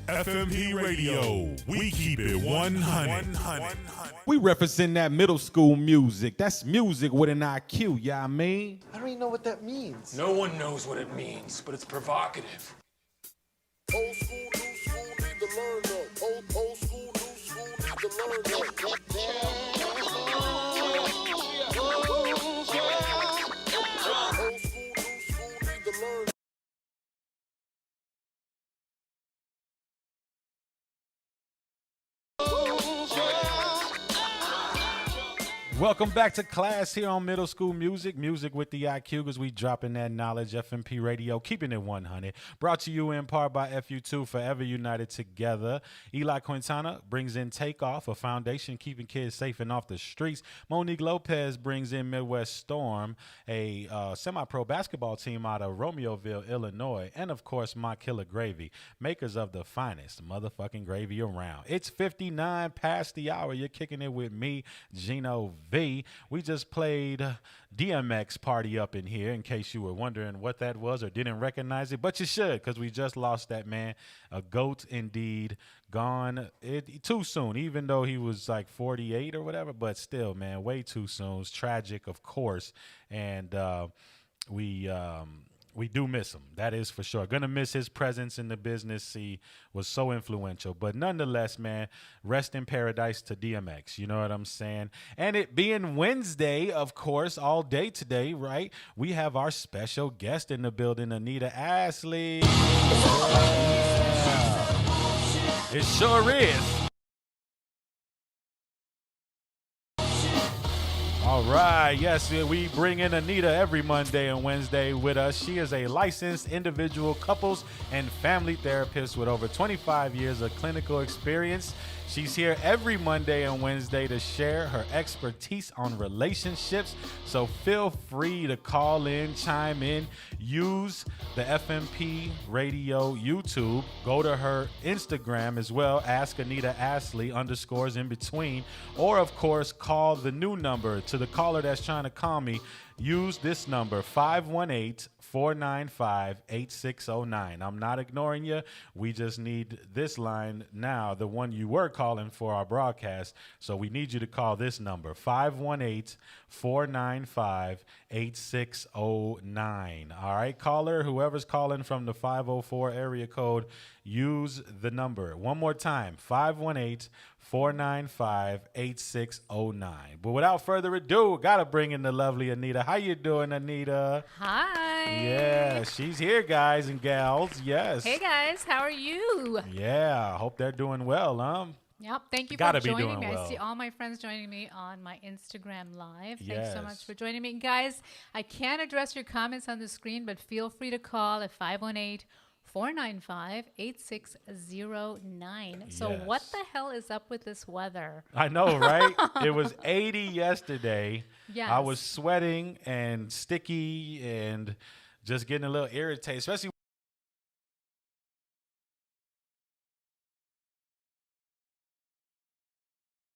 F.M.P. Radio. We keep it 100. We referencing that middle school music. That's music with an IQ, yeah, I mean. I don't even know what that means. No one knows what it means, but it's provocative. Old school, new school, need to learn that. Old school, new school, need to learn that. Welcome back to class here on Middle School Music. Music with the IQ, because we dropping that knowledge. F.M.P. Radio, keeping it 100. Brought to you in part by FU2, Forever United Together. Eli Quintana brings in Takeoff, a foundation keeping kids safe and off the streets. Monique Lopez brings in Midwest Storm, a semi-pro basketball team out of Romeoville, Illinois. And, of course, My Killer Gravy, makers of the finest motherfucking gravy around. It's 59 past the hour. You're kicking it with me, Gino Vee. We just played DMX Party Up in here, in case you were wondering what that was or didn't recognize it, but you should, because we just lost that man. A goat indeed, gone too soon, even though he was like 48 or whatever, but still, man, way too soon. It's tragic, of course, and we do miss him. That is for sure. Gonna miss his presence in the business. He was so influential. But nonetheless, man, rest in paradise to DMX. You know what I'm saying? And it being Wednesday, of course, all day today, right? We have our special guest in the building, Anita Astley. Yeah. It sure is. All right, yes, we bring in Anita every Monday and Wednesday with us. She is a licensed individual couples and family therapist with over 25 years of clinical experience. She's here every Monday and Wednesday to share her expertise on relationships. So feel free to call in, chime in, use the F.M.P. Radio YouTube. Go to her Instagram as well, Ask Anita Astley _ in between. Or, of course, call the new number. To the caller that's trying to call me, use this number, 518-495-8609. I'm not ignoring you. We just need this line now, the one you were calling for our broadcast. So we need you to call this number, 518-495-8609. All right, caller, whoever's calling from the 504 area code, use the number. One more time, 518-495-8609. But without further ado, gotta bring in the lovely Anita. How you doing, Anita? Hi. Yeah, she's here, guys and gals. Yes. Hey, guys. How are you? Yeah, I hope they're doing well, huh? Yep. Thank you Gotta for be joining doing me. well. I see all my friends joining me on my Instagram Live. Yes. Thanks so much for joining me. Guys, I can't address your comments on the screen, but feel free to call at 518-495-8609. So Yes. what the hell is up with this weather? I know, right? It was 80 yesterday. Yes. I was sweating and sticky and just getting a little irritated, especially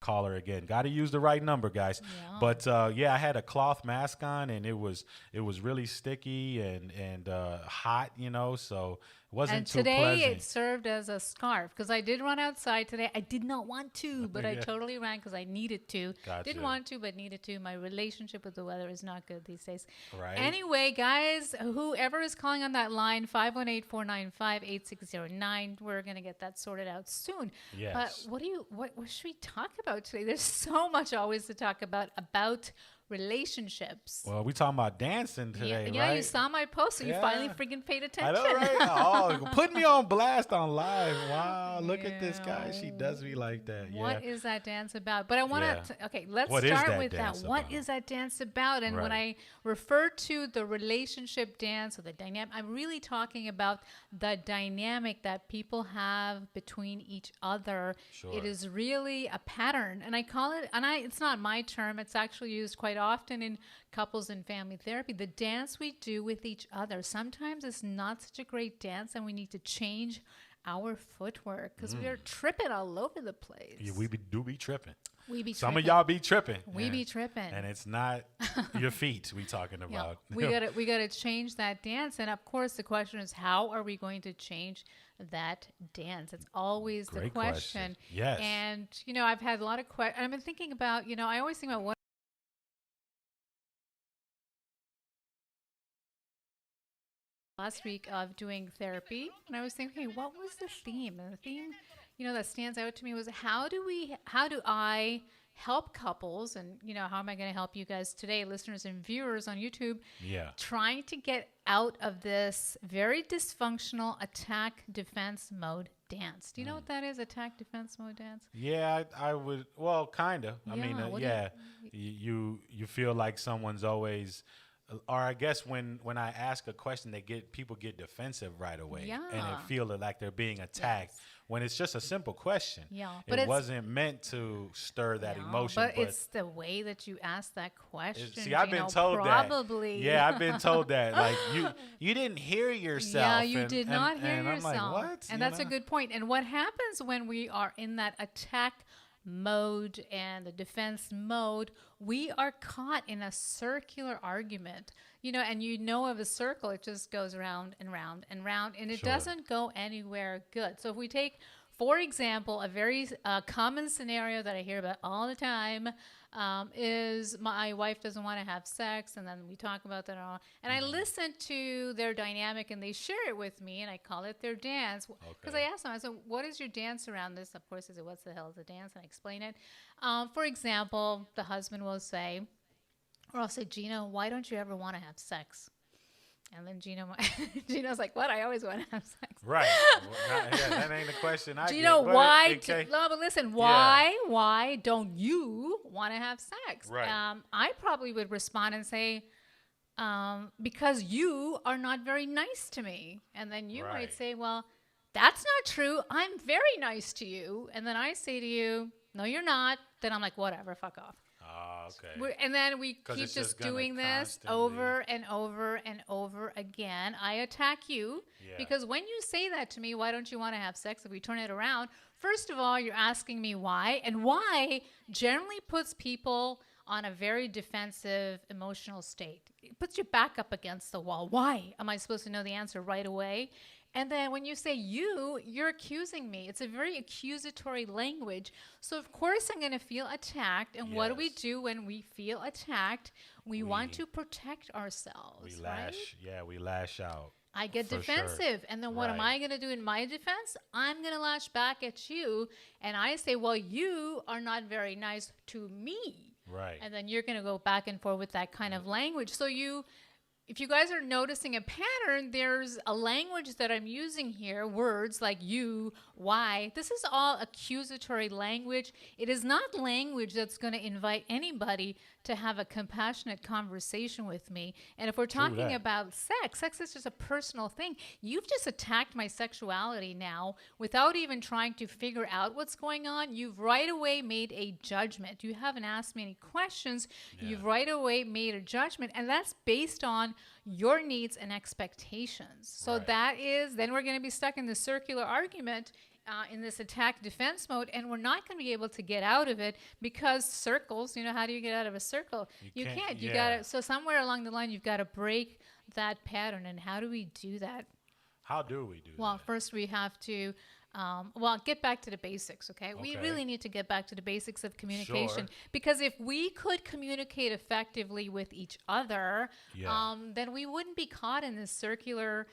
caller again. Got to use the right number, guys. Yeah. But yeah, I had a cloth mask on, and it was really sticky and hot, you know, so it wasn't too today pleasant. it served as a scarf because I did run outside today. I did not want to, but I Yeah. totally ran because I needed to. Gotcha. Didn't want to, but needed to. My relationship with the weather is not good these days. Right. Anyway, guys, whoever is calling on that line, 518-495-8609, we're going to get that sorted out soon. Yes. But what should we talk about today? There's so much always to talk about relationships. Well, we talking about dancing today, Yeah, right? you saw my post, so you Yeah. finally freaking paid I attention. know, right? Oh, put me on blast on live. Wow, look at this guy. Yeah. She does me like that. What Yeah. is that dance about? But I want Yeah. to, okay, let's What is start that with that. dance What about? is that dance about? And when Right. I refer to the relationship dance or the dynamic, I'm really talking about the dynamic that people have between each other. Sure. It is really a pattern. And I call it, it's not my term, it's actually used quite often in couples and family therapy. The dance we do with each other. Sometimes it's not such a great dance and we need to change our footwork because we are tripping all over the place. Yeah, we do be tripping. We be Some tripping. of y'all be tripping. We and- be tripping. And it's not your feet we talking Yeah, about. we gotta change that dance. And of course the question is, how are we going to change that dance? It's always the Great question. Yes. And, I've had a lot of questions. I've been thinking about, I always think about what last week of doing therapy, and I was thinking, hey, what was the theme? And the theme, that stands out to me was how do I help couples, and how am I going to help you guys today, listeners and viewers on YouTube, trying to get out of this very dysfunctional attack defense mode dance. Do you know what that is, attack defense mode dance? Yeah, I would. Well, kind of. I mean, you feel like someone's always, or I guess when I ask a question, people get defensive right away, and it feel like they're being attacked. Yes. When it's just a simple question. Yeah, but it wasn't meant to stir that emotion. But it's the way that you ask that question. See, I've been told probably. that. Yeah, I've been told that. Like you didn't hear yourself. Yeah, you did not hear yourself. I'm like, what? And that's a good point. And what happens when we are in that attack mode and the defense mode, we are caught in a circular argument, and of a circle, it just goes round and round and round, and it doesn't go anywhere good. So if we take, for example, a very common scenario that I hear about all the time, is my wife doesn't want to have sex, and then we talk about that all, and I listen to their dynamic, and they share it with me, and I call it their dance, because I asked them, I said, what is your dance around this? Of course, I said, what's the hell is a dance? And I explain it. For example, the husband will say, or I'll say, Gino, why don't you ever want to have sex? And then Gino's like, what? I always want to have sex. Right. That ain't the question I Gino, get. why? No, but listen, why don't you want to have sex? Right. I probably would respond and say, because you are not very nice to me. And then you might say, well, that's not true. I'm very nice to you. And then I say to you, no, you're not. Then I'm like, whatever, fuck off. Okay. And then we keep just doing this over and over and over again. I attack you because when you say that to me, why don't you want to have sex? If we turn it around, first of all, you're asking me why, and why generally puts people on a very defensive emotional state. It puts your back up against the wall. Why am I supposed to know the answer right away? And then when you say you're accusing me. It's a very accusatory language. So, of course, I'm going to feel attacked. And what do we do when we feel attacked? We want to protect ourselves. We lash out. I get defensive. Sure. And then what am I going to do in my defense? I'm going to lash back at you. And I say, well, you are not very nice to me. Right. And then you're going to go back and forth with that kind of language. So if you guys are noticing a pattern, there's a language that I'm using here, words like you, why. This is all accusatory language. It is not language that's going to invite anybody to have a compassionate conversation with me. And if we're talking about sex is just a personal thing. You've just attacked my sexuality now without even trying to figure out what's going on. You've right away made a judgment. You haven't asked me any questions. Yeah. You've right away made a judgment, and that's based on your needs and expectations. So then we're going to be stuck in the circular argument in this attack defense mode, and we're not going to be able to get out of it because circles, how do you get out of a circle? You can't. You got to, so somewhere along the line, you've got to break that pattern. And how do we do that? How do we do that? Well, first we have to get back to the basics, okay? We really need to get back to the basics of communication because if we could communicate effectively with each other, then we wouldn't be caught in this circular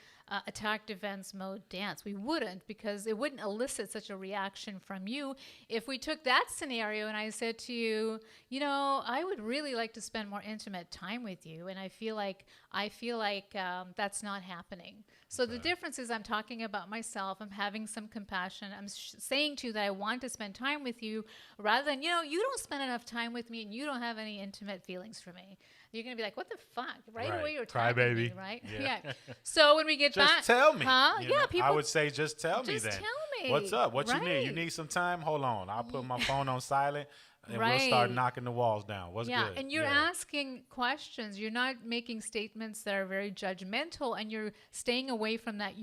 attack defense mode dance. We wouldn't, because it wouldn't elicit such a reaction from you. If we took that scenario and I said to you, I would really like to spend more intimate time with you, and I feel like that's not happening. So the difference is I'm talking about myself. I'm having some compassion. I'm saying to you that I want to spend time with you rather than, you don't spend enough time with me and you don't have any intimate feelings for me. You're going to be like, what the fuck? Right away you're talking to me, right? Yeah. So when we get back. Just tell me. Huh? Yeah, people. I would say just tell me then. Just tell me. What's up? What you need? You need some time? Hold on. I'll put my phone on silent. and we'll start Right. knocking the walls down. What's Yeah, good? and you're asking questions. You're not making statements that are very judgmental, and you're staying away from that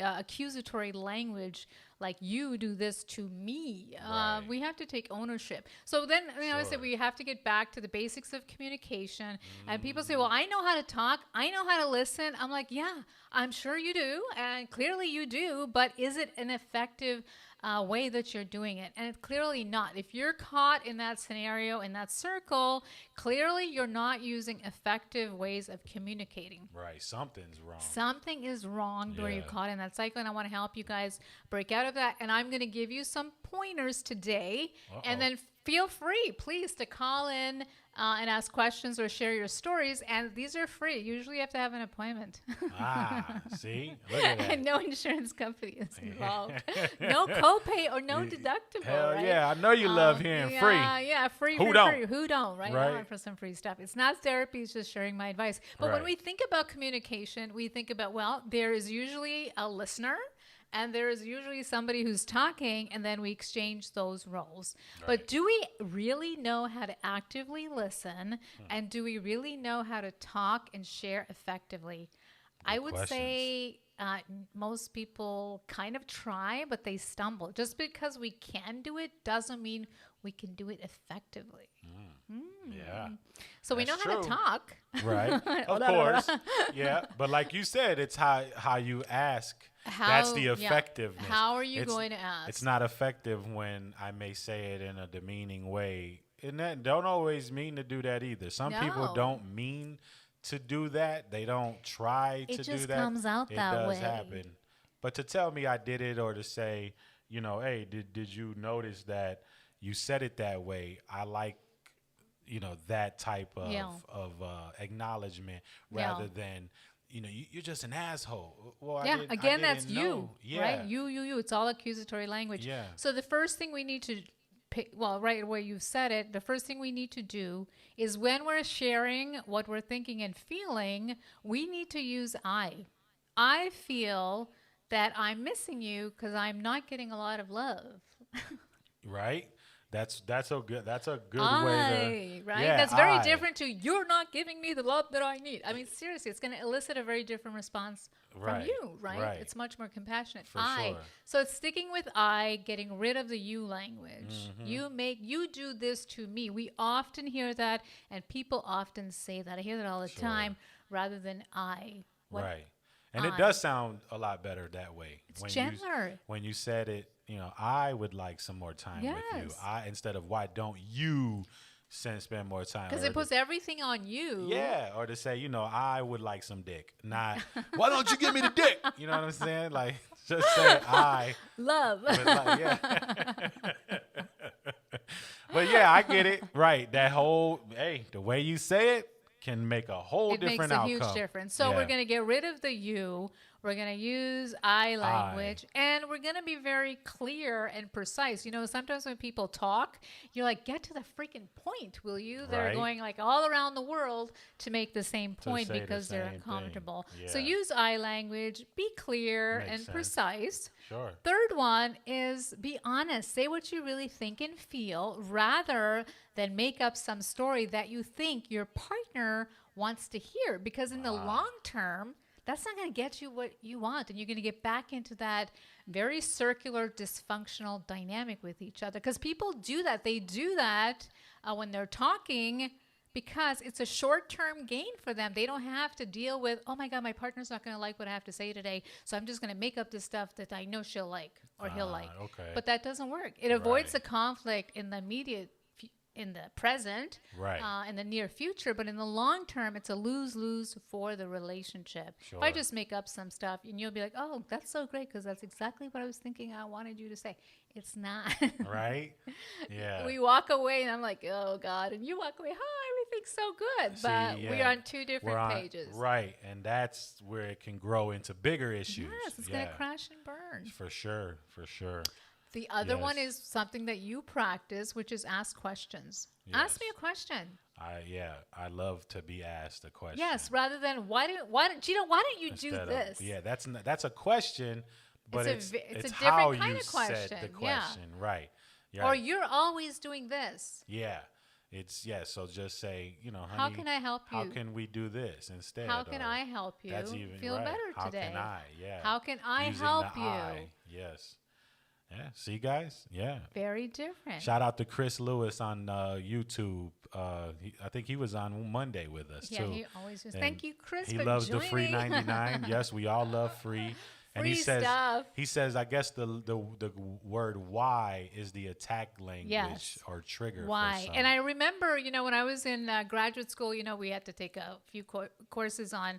accusatory language, like you do this to me. Right. We have to take ownership. So then, I said Sure. we have to get back to the basics of communication. And people say, "Well, I know how to talk. I know how to listen." I'm like, "Yeah, I'm sure you do, and clearly you do. But is it an effective way that you're doing it?" And it's clearly not. If you're caught in that scenario, in that circle, clearly you're not using effective ways of communicating. Right. Something's wrong. Something is wrong where you're Yeah. caught in that cycle, and I want to help you guys break out of that. And I'm going to give you some pointers today, and then feel free, please, to call in and ask questions or share your stories. And these are free. Usually you have to have an appointment. See? Look at that. And no insurance company is involved. No copay or no deductible. Hell right? yeah. I know you love hearing free. Yeah, free. Who free, don't? free. Who don't, right? Right. I want for some free stuff. It's not therapy, it's just sharing my advice. But when Right. we think about communication, we think about, well, there is usually a listener and there is usually somebody who's talking, and then we exchange those roles. But do we really know how to actively listen? And do we really know how to talk and share effectively? I would questions. say most people kind of try, but they stumble. Just because we can do it doesn't mean we can do it effectively. Yeah. So we know That's how to true. talk. Right. Of course. Yeah. But like you said, it's how you ask. That's the yeah. effectiveness. How are you It's- going to ask? It's not effective when I may say it in a demeaning way. And that don't always mean to do that either. Some people No. don't mean to do that. They don't try It to do just that. comes out it that does way. happen. But to tell me I did it, or to say, hey, did you notice that you said it that way? I like, that type of Yeah. acknowledgement Yeah. rather than, you're just an asshole. Well, I Yeah, didn't- I again, that's didn't you, know. Yeah. right? You. It's all accusatory language. Yeah. So the first thing we need to pick, well, right where you've said it, the first thing we need to do is when we're sharing what we're thinking and feeling, we need to use I. I feel that I'm missing you because I'm not getting a lot of love. Right? That's a good way to Right? Yeah, That's very I. different to you're not giving me the love that I need. I mean, seriously, it's going to elicit a very different response from Right, you, right? right. It's much more compassionate. For I. sure. So it's sticking with I, getting rid of the you language. Mm-hmm. You do this to me. We often hear that, and people often say that. I hear that all the time, rather than I. What- Right. And it I. does sound a lot better that way. It's gentler. When you said it, I would like some more time with you. Yes. Instead of why don't you spend more time? Because or it puts everything on you. yeah, or to say, I would like some dick. Not, why don't you give me the dick? You know what I'm saying? Like, just say I. Love. But like, yeah. But yeah, I get it. Right. That whole, the way you say it can make a whole It different makes a outcome. huge difference. So Yeah. we're going to get rid of the you. We're going to use I language. And we're going to be very clear and precise. Sometimes when people talk, you're like, get to the freaking point, will you? They're Right. going like all around the world to make the same point say the because they're same thing. uncomfortable. So Yeah. use I language. Be clear Makes and sense. precise. Sure. Third one is be honest. Say what you really think and feel rather than make up some story that you think your partner wants to hear. Because in the long term, that's not going to get you what you want. And you're going to get back into that very circular, dysfunctional dynamic with each other. Because people do that. They do that when they're talking because it's a short-term gain for them. They don't have to deal with, oh my God, my partner's not going to like what I have to say today, so I'm just going to make up this stuff that I know she'll like or he'll like. Okay. But that doesn't work. It avoids Right. the conflict in the immediate, in the present, Right. in the near future. But in the long term, it's a lose-lose for the relationship. If I Sure. just make up some stuff, and you'll be like, oh, that's so great because that's exactly what I was thinking I wanted you to say. It's not. Right? Yeah. We walk away and I'm like, oh God. And you walk away, oh, everything's so good. But See, we're yeah. on two different We're on- pages. Right. And that's where it can grow into bigger issues. Yes, it's going to crash and burn. For sure. For sure. The other one Yes. is something that you practice, which is ask questions. Ask me a question. I love to be asked a question. Yes, rather than Gino, why don't you do Instead of- this? that's a question, but It's a it's different how kind you of said question, the yeah. question. Right. Yeah. Or you're always doing this. Yeah. So just say, honey, How can I help you? How can we do this instead? How can Or I help you that's even feel right. better How today? can I? Yeah. How can I Using help the you? I. Yes. Yeah. See, guys? Yeah. Very different. Shout out to Chris Lewis on YouTube. I think he was on Monday with us, too. Yeah, he always says, And thank you, Chris, he for loves joining. the free 99. Yes, we all love free. And Free stuff. He says, I guess the word why is the attack language Yes. or trigger. Why? For some. And I remember, when I was in graduate school, we had to take a few courses on,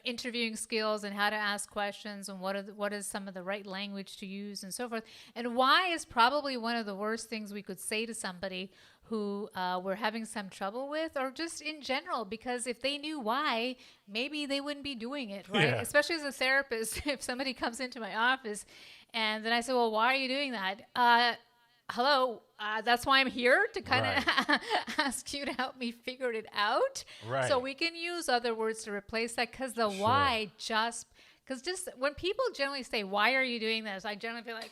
interviewing skills and how to ask questions and what is some of the right language to use and so forth. And why is probably one of the worst things we could say to somebody who we're having some trouble with, or just in general, because if they knew why, maybe they wouldn't be doing it, right? Yeah. Especially as a therapist, if somebody comes into my office and then I say, well, why are you doing that? Hello, that's why I'm here, to kind of ask you to help me figure it out. Right. So we can use other words to replace that, because the Sure. why just when people generally say, why are you doing this? I generally feel like,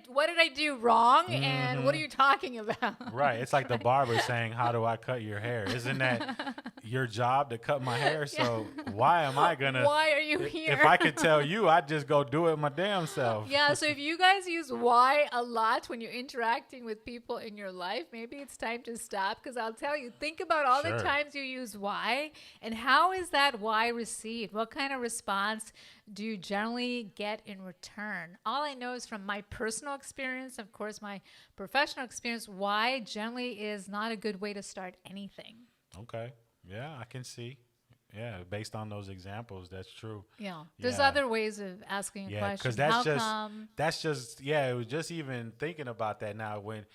what did I do wrong? And what are you talking about? Right. It's like the barber saying, how do I cut your hair? Isn't that your job to cut my hair? So why am I going to? Why are you here? If I could tell you, I'd just go do it my damn self. Yeah, so if you guys use why a lot when you're interacting with people in your life, maybe it's time to stop, because I'll tell you, think about all Sure. the times you use why, and how is that why received? What kind of response do you generally get in return? All I know is from my personal experience, of course, my professional experience, why generally is not a good way to start anything. Okay. Yeah, I can see. Yeah, based on those examples, that's true. Yeah. There's Yeah. other ways of asking a Yeah, question. because that's How just come? it was just even thinking about that now when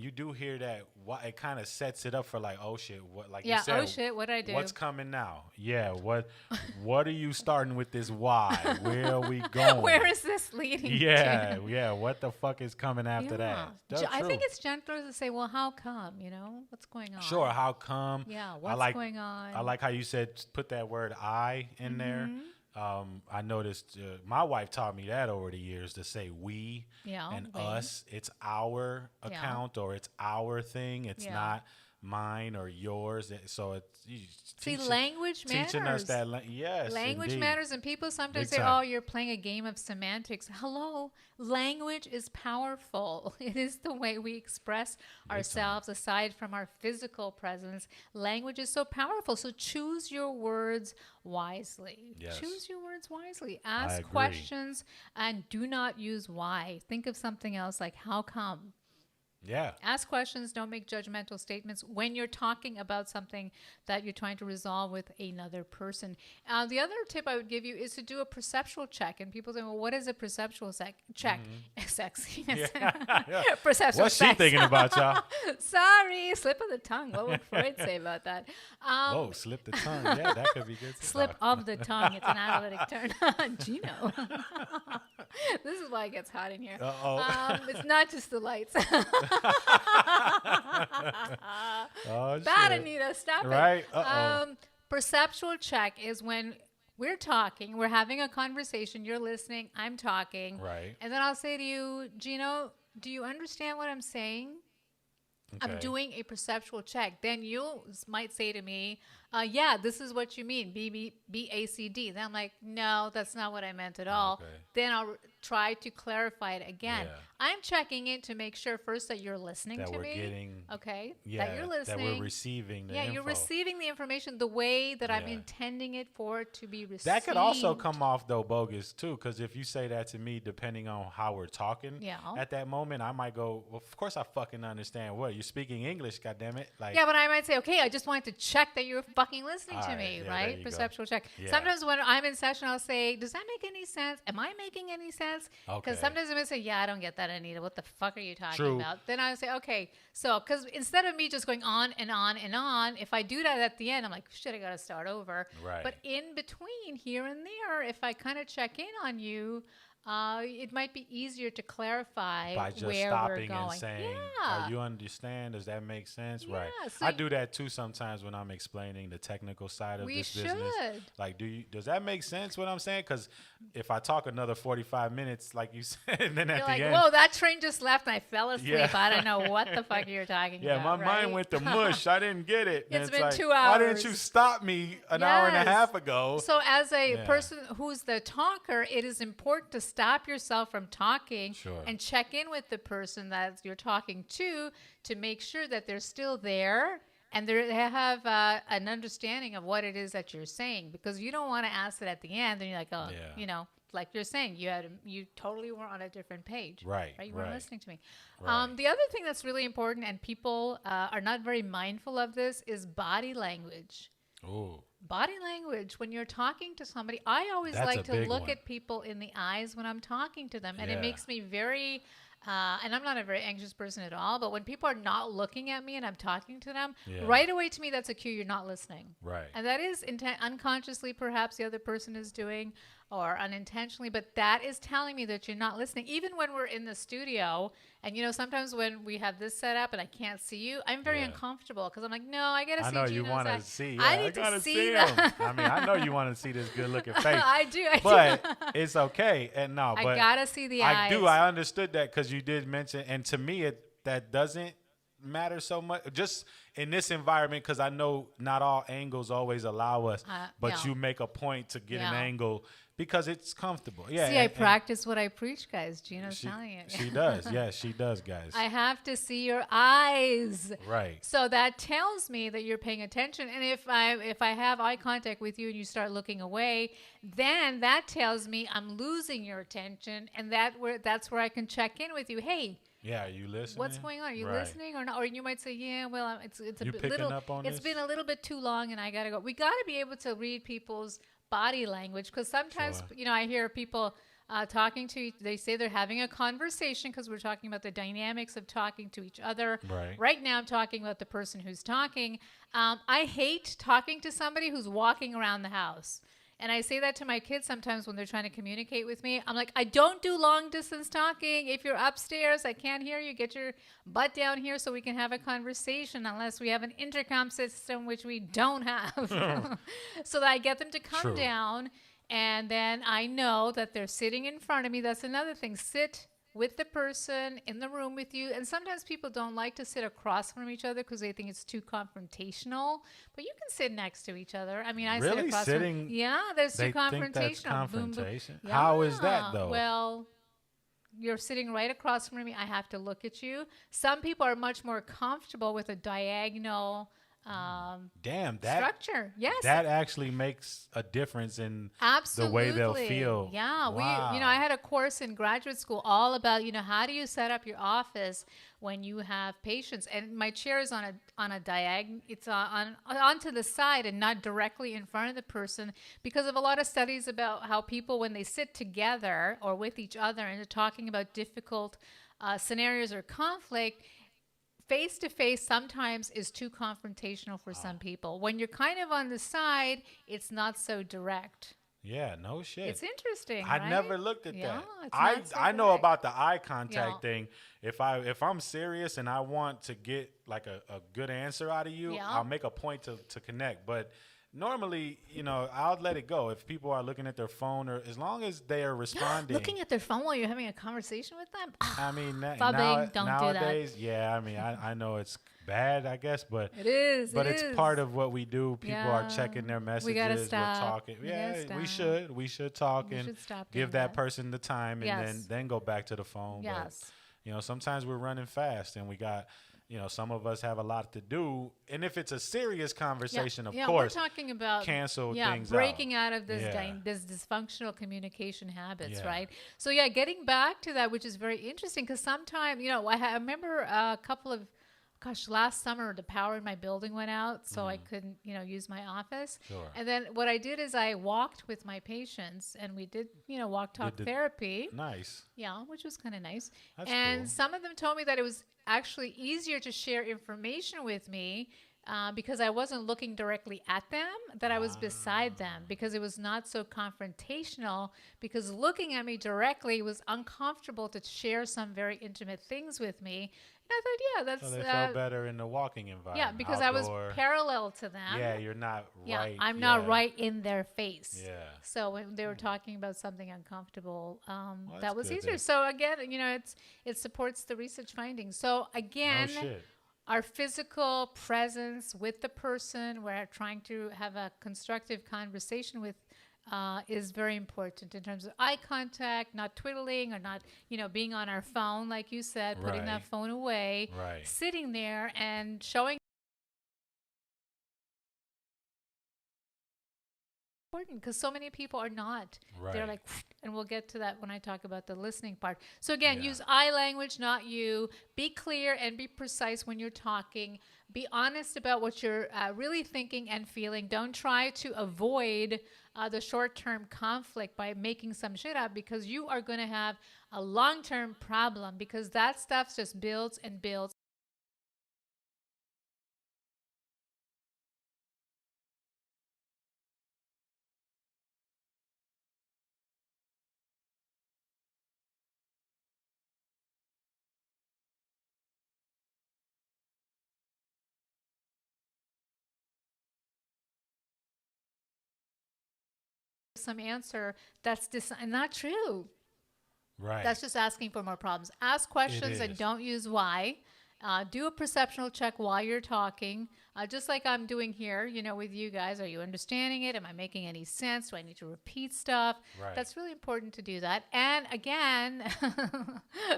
you do hear that, it kind of sets it up for like, oh shit, what, like Yeah, you said, oh shit, what'd I do? what's coming now? Yeah, what are you starting with this why? Where are we going? Where is this leading Yeah, to? yeah, what the fuck is coming after that? That's I think true. it's gentler to say, well, how come? What's going on? Sure, how come? Yeah, I what's like, going on? I like how you said put that word I in there. I noticed my wife taught me that over the years, to say we Yeah, and we. us. It's our Yeah. account or it's our thing. It's Yeah. not mine or yours. So it's See, language matters. teaching us that. Yes, Language indeed. matters, and people sometimes Big say, time. oh, you're playing a game of semantics. Hello, language is powerful. It is the way we express ourselves aside from our physical presence. Language is so powerful. So choose your words wisely. Yes. Choose your words wisely. Ask agree. questions and do not use why. Think of something else like how come. Yeah. Ask questions, don't make judgmental statements when you're talking about something that you're trying to resolve with another person. The other tip I would give you is to do a perceptual check. And people say, well, what is a perceptual check? Sexy. Perceptual What's she sex. thinking about, y'all? Sorry, slip of the tongue. What would Freud say about that? Whoa, slip the tongue. Yeah, that could be good. Slip of the tongue. It's an analytic term. Gino. This is why it gets hot in here. Uh-oh. It's not just the lights. Oh, Bad, shit. Anita. Stop Right? it. Uh-oh. Perceptual check is when we're talking, we're having a conversation, you're listening, I'm talking. Right. And then I'll say to you, Gino, do you understand what I'm saying? I'm Okay. doing a perceptual check. Then you might say to me, yeah, this is what you mean, B-A-C-D. Then I'm like, no, that's not what I meant at all. Okay. Then I'll try to clarify it again. Yeah. I'm checking in to make sure first that you're listening That to we're me. getting. Okay. Yeah, That you're listening. that we're receiving the Yeah, info. you're receiving the information the way that I'm Yeah. intending it for it to be received. That could also come off though bogus too, because if you say that to me, depending on how we're talking, Yeah. at that moment, I might go, "Well, of course I fucking understand. What, you're speaking English? Goddammit!" Like, Yeah, but I might say, okay, I just wanted to check that you're fucking listening to Alright, me, yeah, there right? you go. Perceptual check. Yeah. Sometimes when I'm in session, I'll say, does that make any sense? Am I making any sense? Okay. Because sometimes I'm going to say, yeah, I don't get that, Anita. What the fuck are you talking True. about? Then I say, okay, so, because instead of me just going on and on and on, if I do that at the end, I'm like, shit, I got to start over. Right. But in between, here and there, if I kind of check in on you, It might be easier to clarify by just where we're stopping going. and saying, Yeah. "Oh, you understand? Does that make sense?" Yeah, Right. so I do that too sometimes when I'm explaining the technical side of We this business. should. Like, does that make sense? What I'm saying? Because if I talk another 45 minutes, like you said, and then at You're the like, end, whoa, that train just left and I fell asleep. Yeah. I don't know what the fuck you're talking yeah, about. my mind right? went to mush. I didn't get it. And It's been like, 2 Why didn't hours. you stop me an hour and a Yes. half ago? So, as a Yeah. person who's the talker, it is important to stop yourself from talking Sure. and check in with the person that you're talking to make sure that they're still there and they have an understanding of what it is that you're saying. Because you don't want to ask it at the end, and you're like, oh, Yeah. like you're saying, you totally were on a different page. Right, You weren't right. listening to me. Right. The other thing that's really important, and people are not very mindful of this, is body language. Ooh. Body language when you're talking to somebody. I always That's a like to big look one. at people in the eyes when I'm talking to them, and Yeah. it makes me very and I'm not a very anxious person at all, but when people are not looking at me and I'm talking to them, Yeah. right away to me that's a cue you're not listening. Right. And that is unconsciously perhaps the other person is doing, or unintentionally, but that is telling me that you're not listening. Even when we're in the studio, and sometimes when we have this set up and I can't see you, I'm very Yeah. uncomfortable because I'm like, no, I gotta I see. know you Gino's want to eye. see. I Yeah, need gotta to see him. that. I mean, I know you want to see this good-looking face. I do. But it's okay. And no, I but gotta see the I eyes. do. I understood that because you did mention, and to me, that doesn't matter so much. Just in this environment, because I know not all angles always allow us, but yeah. you make a point to get an Yeah. angle because it's comfortable. Yeah. See, I practice what I preach, guys. Gino's She, telling you. she does. Yes, she does, guys. I have to see your eyes. Right. So that tells me that you're paying attention. And if I have eye contact with you and you start looking away, then that tells me I'm losing your attention, and that's where I can check in with you. Hey, Yeah. Are you listening? what's going on? Are you Right. listening or not? Or you might say, yeah, well, it's a You bit picking little. up on It's this? been a little bit too long, and I gotta go. We gotta be able to read people's body language, because sometimes Sure. I hear people talking to. They say they're having a conversation because we're talking about the dynamics of talking to each other. Right. Right now, I'm talking about the person who's talking. I hate talking to somebody who's walking around the house. And I say that to my kids sometimes when they're trying to communicate with me. I'm like, I don't do long distance talking. If you're upstairs, I can't hear you. Get your butt down here so we can have a conversation, unless we have an intercom system, which we don't have. So that I get them to come True. down, and then I know that they're sitting in front of me. That's another thing. Sit with the person in the room with you. And sometimes people don't like to sit across from each other because they think it's too confrontational. But you can sit next to each other. I mean, I sit Really? across Sitting- from... Yeah, there's They too think that's confrontational. Boom, boom. confrontation? How is that, Yeah, though? Well, you're sitting right across from me. I have to look at you. Some people are much more comfortable with a diagonal Damn, that structure. Yes. that actually makes a difference in Absolutely. the way they'll feel. Yeah, Wow. I had a course in graduate school all about, how do you set up your office when you have patients? And my chair is on a diagonal. It's onto the side and not directly in front of the person, because of a lot of studies about how people, when they sit together or with each other and they're talking about difficult scenarios or conflict, face-to-face sometimes is too confrontational for some people. When you're kind of on the side, it's not so direct. Yeah, no shit. It's interesting, I right? never looked at Yeah, that. it's not so I know direct. about the eye contact Yeah. thing. If I'm serious and I want to get like a good answer out of you, Yeah. I'll make a point to connect. But normally, I'll let it go. If people are looking at their phone, or as long as they are responding. Looking at their phone while you're having a conversation with them? I mean, Fubbing, don't do that. nowadays, yeah. I mean, I know it's bad, I guess, but It is. But it it's is. part of what we do. People are Yeah. checking their messages. We gotta We're stop. talking. We gotta Yeah, we stop. should. We should talk We and should stop give doing that that. person the time, and Yes. then go back to the phone. Yes. But sometimes we're running fast, and we got. Some of us have a lot to do, and if it's a serious conversation, of course, we're talking about cancel things breaking out of this Yeah. this dysfunctional communication habits, Yeah. right? So getting back to that, which is very interesting, because sometimes I remember a couple of last summer the power in my building went out, so I couldn't use my office. Sure. And then what I did is I walked with my patients, and we did walk talk Did the- therapy. Nice. Yeah, which was kind of nice. That's and cool. some of them told me that it was actually easier to share information with me because I wasn't looking directly at them, that I was beside them, because it was not so confrontational, because looking at me directly was uncomfortable to share some very intimate things with me. And I thought, yeah, that's... So they felt better in the walking environment. Yeah, because outdoor. I was parallel to them. Yeah, you're not right. I'm not right in their face. Yeah. So when they were talking about something uncomfortable, Well, that was good easier. then. So again, it supports the research findings. So again, No shit. our physical presence with the person we're trying to have a constructive conversation with is very important in terms of eye contact, not twiddling or not, being on our phone, like you said, putting Right. that phone away, Right. sitting there and showing. Important because so many people are not. They're Right. like, and we'll get to that when I talk about the listening part. So again, Yeah. use I language, not you. Be clear and be precise when you're talking. Be honest about what you're really thinking and feeling. Don't try to avoid the short-term conflict by making some shit up, because you are going to have a long-term problem, because that stuff just builds and builds. Some answer that's not true. Right. That's just asking for more problems. Ask questions and is. don't use why. Do a perceptual check while you're talking, just like I'm doing here, with you guys. Are you understanding it? Am I making any sense? Do I need to repeat stuff? Right. That's really important to do that. And again,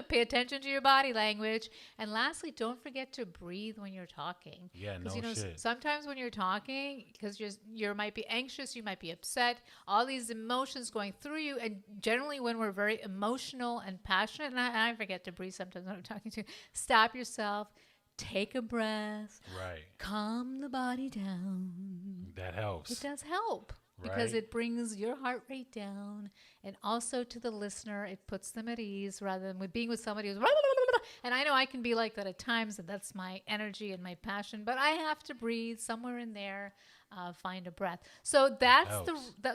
pay attention to your body language. And lastly, don't forget to breathe when you're talking. Yeah, no shit. Sometimes when you're talking, because you might be anxious, you might be upset, all these emotions going through you. And generally when we're very emotional and passionate, and I forget to breathe sometimes when I'm talking to you, stop yourself. Take a breath. Right. Calm the body down. That helps. It does help because Right. it brings your heart rate down, and also to the listener, it puts them at ease rather than with being with somebody who's. And I know I can be like that at times, and that's my energy and my passion. But I have to breathe somewhere in there. Find a breath. So that's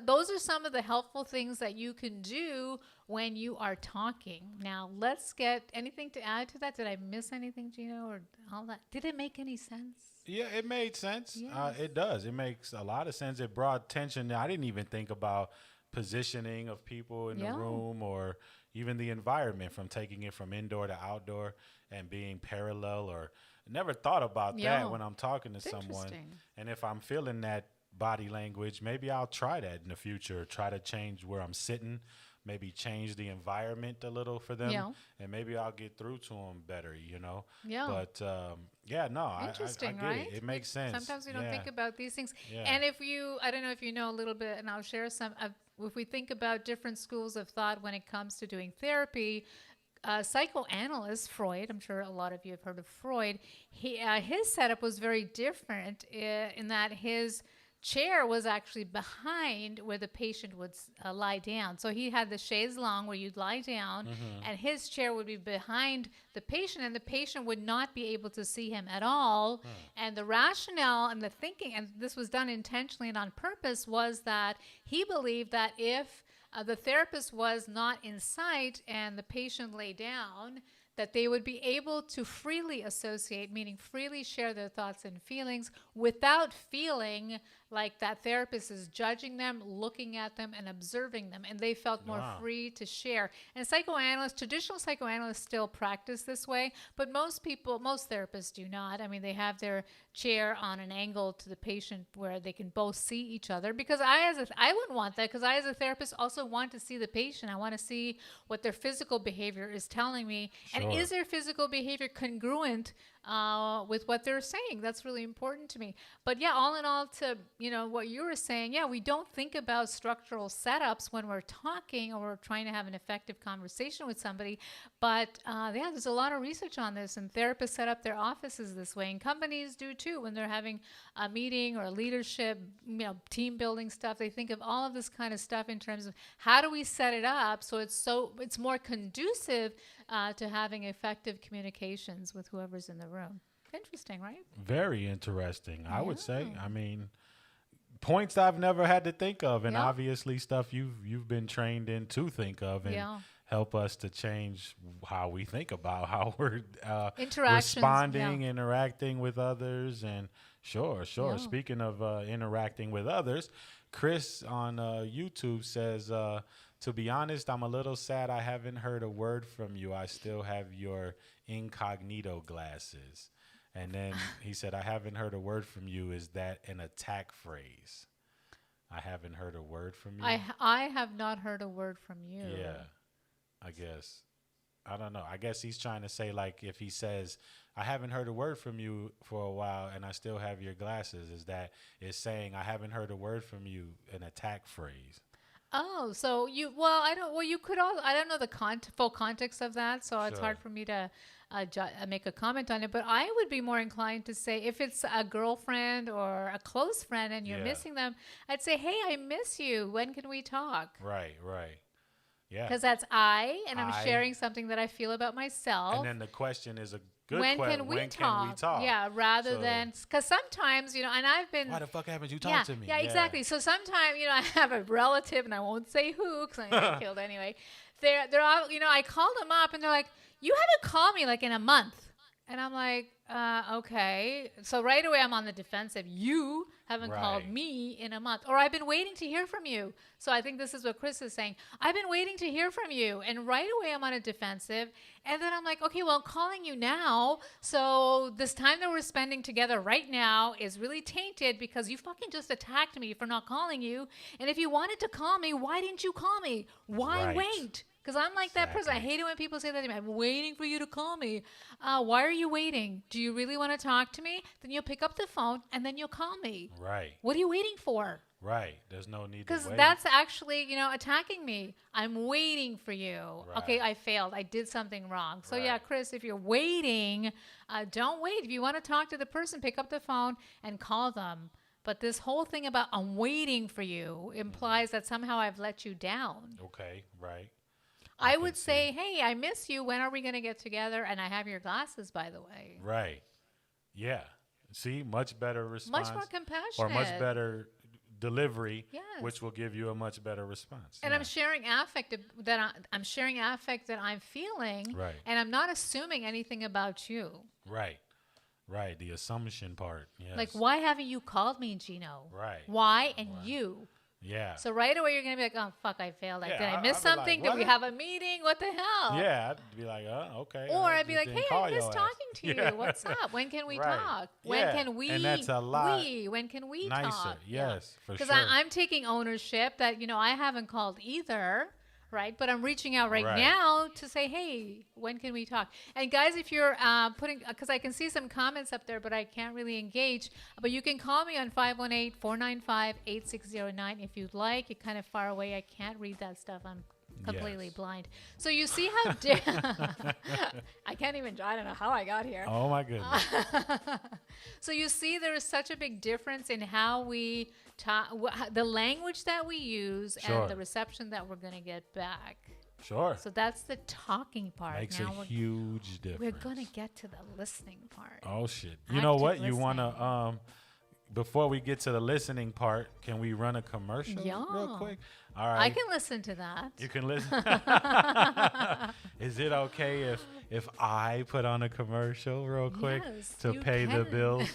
those are some of the helpful things that you can do when you are talking. Now, let's get anything to add to that. Did I miss anything, Gino, or all that? Did it make any sense? Yeah, it made sense. Yes. It does. It makes a lot of sense. It brought tension. I didn't even think about positioning of people in the room, or even the environment, from taking it from indoor to outdoor and being parallel, or never thought about that when I'm talking to someone. And if I'm feeling that body language, maybe I'll try that in the future, try to change where I'm sitting, maybe change the environment a little for them, and maybe I'll get through to them better, But Interesting, I get right? it. It makes sense. Sometimes we don't think about these things. Yeah. And I don't know if you know a little bit, and I'll share some. If we think about different schools of thought when it comes to doing therapy, psychoanalyst Freud, I'm sure a lot of you have heard of Freud, his setup was very different in that his chair was actually behind where the patient would lie down. So he had the chaise longue where you'd lie down, and his chair would be behind the patient, and the patient would not be able to see him at all. And the rationale and the thinking, and this was done intentionally and on purpose, was that he believed that if the therapist was not in sight and the patient lay down, that they would be able to freely associate, meaning freely share their thoughts and feelings without feeling like that therapist is judging them, looking at them, and observing them. And they felt more free to share. And traditional psychoanalysts still practice this way, but most therapists do not. I mean, they have their chair on an angle to the patient where they can both see each other, because I wouldn't want that, because I as a therapist also want to see the patient. I want to see what their physical behavior is telling me. Sure. And is their physical behavior congruent with what they're saying? That's really important to me. But yeah, all in all, to what you were saying, we don't think about structural setups when we're talking or we're trying to have an effective conversation with somebody. But there's a lot of research on this, and therapists set up their offices this way, and companies do too when they're having a meeting or leadership, team building stuff. They think of all of this kind of stuff in terms of how do we set it up so it's more conducive to having effective communications with whoever's in the room. Interesting, right? Very interesting, I would say. Yeah. I mean, points I've never had to think of, and Yeah. obviously stuff you've been trained in to think of, and Yeah. help us to change how we think about how we're Interactions, responding, yeah. interacting with others, and sure. Yeah. Speaking of interacting with others, Chris on YouTube says, to be honest, I'm a little sad I haven't heard a word from you. I still have your incognito glasses. And then he said, I haven't heard a word from you. Is that an attack phrase? I haven't heard a word from you. I have not heard a word from you. Yeah, I guess. I don't know. I guess he's trying to say, like, if he says, I haven't heard a word from you for a while and I still have your glasses, is saying, I haven't heard a word from you, an attack phrase. Oh, so you could all, I don't know the full context of that, so it's Sure. hard for me to make a comment on it, but I would be more inclined to say if it's a girlfriend or a close friend and you're Yeah. missing them, I'd say, hey, I miss you. When can we talk? Right. Yeah. Because that's I'm sharing something that I feel about myself. And then the question is a good when question. can we When talk? can we talk? Yeah, rather So- than, because sometimes, and I've been. Why the fuck haven't you talked to me? Yeah, exactly. So sometimes, I have a relative, and I won't say who, because I'm going to get killed anyway. They're all, I called them up, and they're like, you haven't called me, like, in a month. And I'm like, okay. So right away, I'm on the defensive. You haven't called Right. me in a month. Or I've been waiting to hear from you. So I think this is what Chris is saying. I've been waiting to hear from you. And right away, I'm on a defensive. And then I'm like, okay, well, I'm calling you now. So this time that we're spending together right now is really tainted because you fucking just attacked me for not calling you. And if you wanted to call me, why didn't you call me? Why Right. wait? Because I'm like that person. I Exactly. hate it when people say that to me. I'm waiting for you to call me. Why are you waiting? Do you really want to talk to me? Then you'll pick up the phone and then you'll call me. Right. What are you waiting for? Right. There's no need to Because wait. that's actually, attacking me. I'm waiting for you. Okay, Right. I failed. I did something wrong. So yeah, Right. Chris, if you're waiting, don't wait. If you want to talk to the person, pick up the phone and call them. But this whole thing about I'm waiting for you implies that somehow I've let you down. Okay. Right. I would say, hey, I miss you. When are we going to get together? And I have your glasses, by the way. Right. Yeah. See, much better response. Much more compassionate. Or much better delivery, Yes. which will give you a much better response. And Yeah. I'm sharing affect I'm sharing affect that I'm feeling. Right. And I'm not assuming anything about you. Right. Right. The assumption part. Yes. Like, why haven't you called me, Gino? Right. Why and you? Yeah. So right away you're gonna be like, oh fuck, I failed. Like, Yeah, did I I'd miss be like, something? Did we what? have a meeting? What the hell? Yeah. I'd be like, okay. Or I I'd be just like, didn't hey, call I miss your ass. talking to you. Yeah. What's up? When can we Right. talk? When Yeah. can we? And that's a lot When can we nicer. talk? Yes, for Because sure. I'm taking ownership that I haven't called either. Right, but I'm reaching out right Right. now to say, hey, when can we talk? And guys, if you're because I can see some comments up there, but I can't really engage. But you can call me on 518-495-8609 if you'd like. You're kind of far away. I can't read that stuff. I'm completely Yes. blind. So you see how I can't even. I don't know how I got here. Oh my goodness. So you see, there is such a big difference in how we talk, the language that we use, Sure. and the reception that we're going to get back. Sure. So that's the talking part. Makes now a huge difference. we're going to get to the listening part. Oh shit. You Active know what? You want listening. to before we get to the listening part, can we run a commercial Yeah. real quick? All right. I can listen to that. You can listen. Is it okay if I put on a commercial real quick Yes, to you pay the can. bills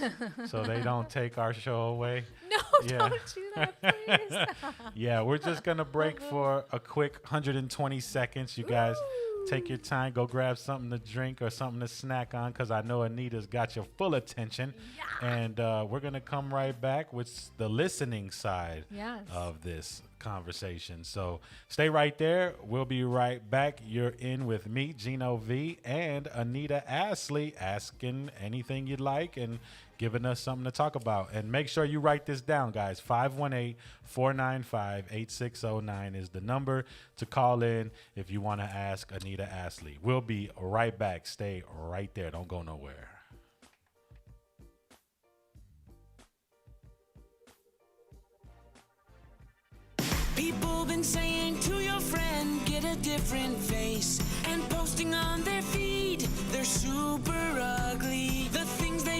so they don't take our show away? No, Yeah. don't do that, please. Yeah, we're just going to break for a quick 120 seconds. You guys take your time, go grab something to drink or something to snack on, because I know Anita's got your full attention. And we're going to come right back with the listening side Yes. of this conversation. So stay right there. We'll be right back. You're in with me, Gino Vee, and Anita Astley, asking anything you'd like and giving us something to talk about. And make sure you write this down, guys. 518-495-8609 is the number to call in if you want to ask Anita Astley. We'll be right back. Stay right there. Don't go nowhere. People been saying to your friend, get a different face, and posting on their feed, they're super ugly. The things they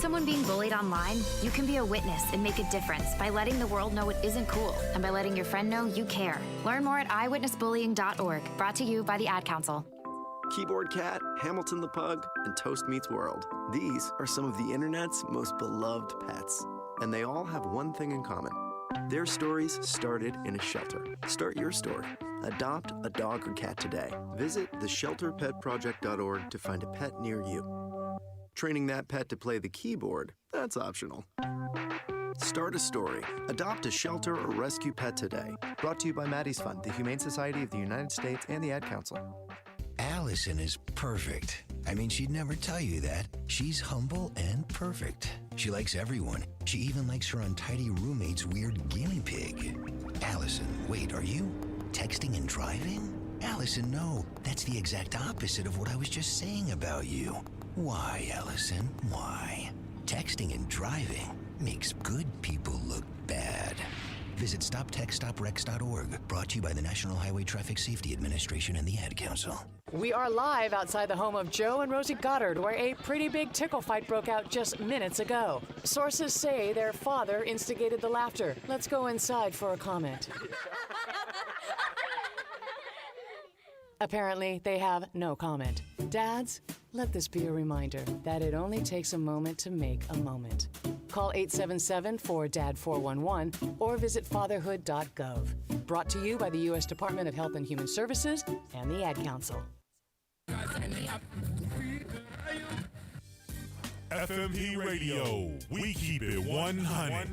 someone being bullied online? You can be a witness and make a difference by letting the world know it isn't cool and by letting your friend know you care. Learn more at eyewitnessbullying.org. Brought to you by the Ad Council. Keyboard Cat, Hamilton the Pug, and Toast Meets World. These are some of the internet's most beloved pets, and they all have one thing in common. Their stories started in a shelter. Start your story. Adopt a dog or cat today. Visit theshelterpetproject.org to find a pet near you. Training that pet to play the keyboard, that's optional. Start a story. Adopt a shelter or rescue pet today. Brought to you by Maddie's Fund, the Humane Society of the United States, and the Ad Council. Allison is perfect. I mean, she'd never tell you that. She's humble and perfect. She likes everyone. She even likes her untidy roommate's weird guinea pig. Allison, wait, are you texting and driving? Allison, no. That's the exact opposite of what I was just saying about you. Why, Allison? Why? Texting and driving makes good people look bad. Visit StopTextStopWrecks.org. Brought to you by the National Highway Traffic Safety Administration and the Ad Council. We are live outside the home of Joe and Rosie Goddard, where a pretty big tickle fight broke out just minutes ago. Sources say their father instigated the laughter. Let's go inside for a comment. Apparently, they have no comment. Dads, let this be a reminder that it only takes a moment to make a moment. Call 877-4DAD-411 or visit fatherhood.gov. Brought to you by the U.S. Department of Health and Human Services and the Ad Council. F.M.P. Radio. We keep it 100.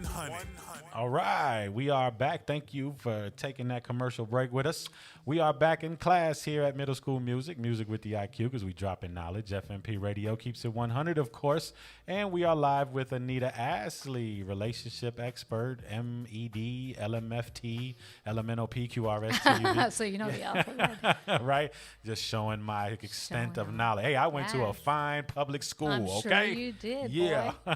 All right, we are back. Thank you for taking that commercial break with us. We are back in class here at Middle School Music with the IQ, because we drop in knowledge. F.M.P. Radio keeps it 100, of course. And we are live with Anita Astley, relationship expert, MED, LMFT, LMNOP, So you know the alphabet. Right? Just showing my extent of knowledge. Hey, I went to a fine public school, I'm okay? sure you did, yeah. boy.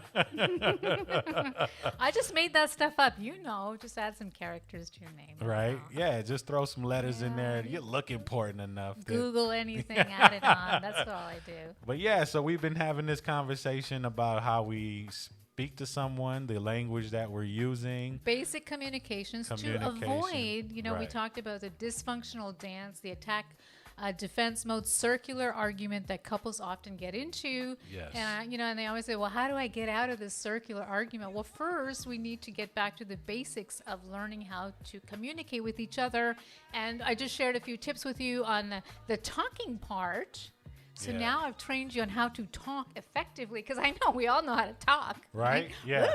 I just made that stuff up. You know, just add some characters to your name. Right? Yeah, just throw some letters in there. You look important enough. Google anything, add it on. That's all I do. But yeah, so we've been having this conversation about how we speak to someone, the language that we're using. Basic communications to avoid, we Right. talked about the dysfunctional dance, the attack defense mode, circular argument that couples often get into. Yes. And, and they always say, well, how do I get out of this circular argument? Well, first, we need to get back to the basics of learning how to communicate with each other. And I just shared a few tips with you on the talking part. So now I've trained you on how to talk effectively, because I know we all know how to talk. Right? Yeah.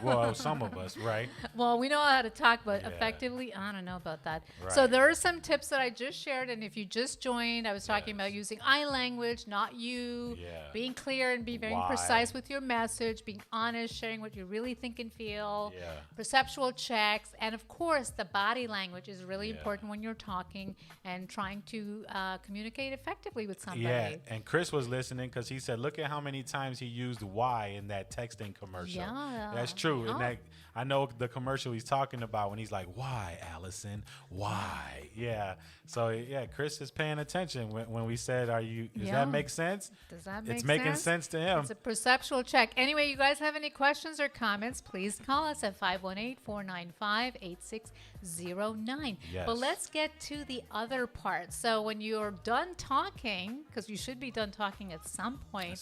Well, some of us, right? Well, we know how to talk, but effectively, I don't know about that. Right. So there are some tips that I just shared, and if you just joined, I was talking about using I language, not you, being clear and being very precise with your message, being honest, sharing what you really think and feel, perceptual checks, and of course, the body language is really important when you're talking and trying to communicate effectively with somebody. Yeah. And Chris was listening because he said, look at how many times he used why in that texting commercial. Yeah. That's true. And that, I know the commercial he's talking about when he's like, why, Allison? Why? Yeah. So, yeah, Chris is paying attention when we said, does that make sense? Does that make sense? It's making sense to him. It's a perceptual check. Anyway, you guys have any questions or comments, please call us at 518-495-8609. Yes. But let's get to the other part. So when you're done talking, because you should be done talking at some point.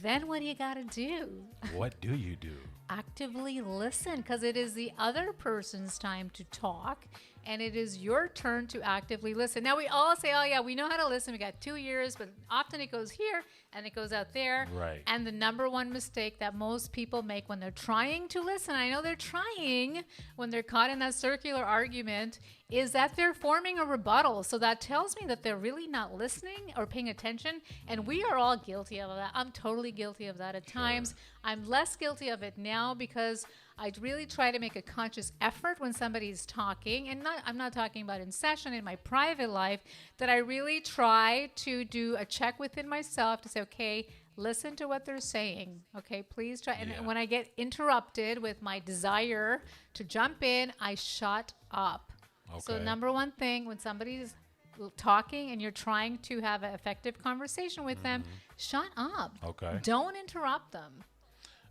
Then what do you got to do? What do you do? Actively listen, because it is the other person's time to talk, and it is your turn to actively listen. Now, we all say, oh, yeah, we know how to listen. We got 2 years, but often it goes here and it goes out there. Right. And the number one mistake that most people make when they're trying to listen, I know they're trying, when they're caught in that circular argument, is that they're forming a rebuttal. So that tells me that they're really not listening or paying attention. And we are all guilty of that. I'm totally guilty of that at times. I'm less guilty of it now because I really try to make a conscious effort when somebody's talking. And I'm not talking about in session, in my private life, that I really try to do a check within myself to say, okay, listen to what they're saying. Okay, please try. And when I get interrupted with my desire to jump in, I shut up. Okay. So number one thing, when somebody's talking and you're trying to have an effective conversation with them, shut up. Okay. Don't interrupt them.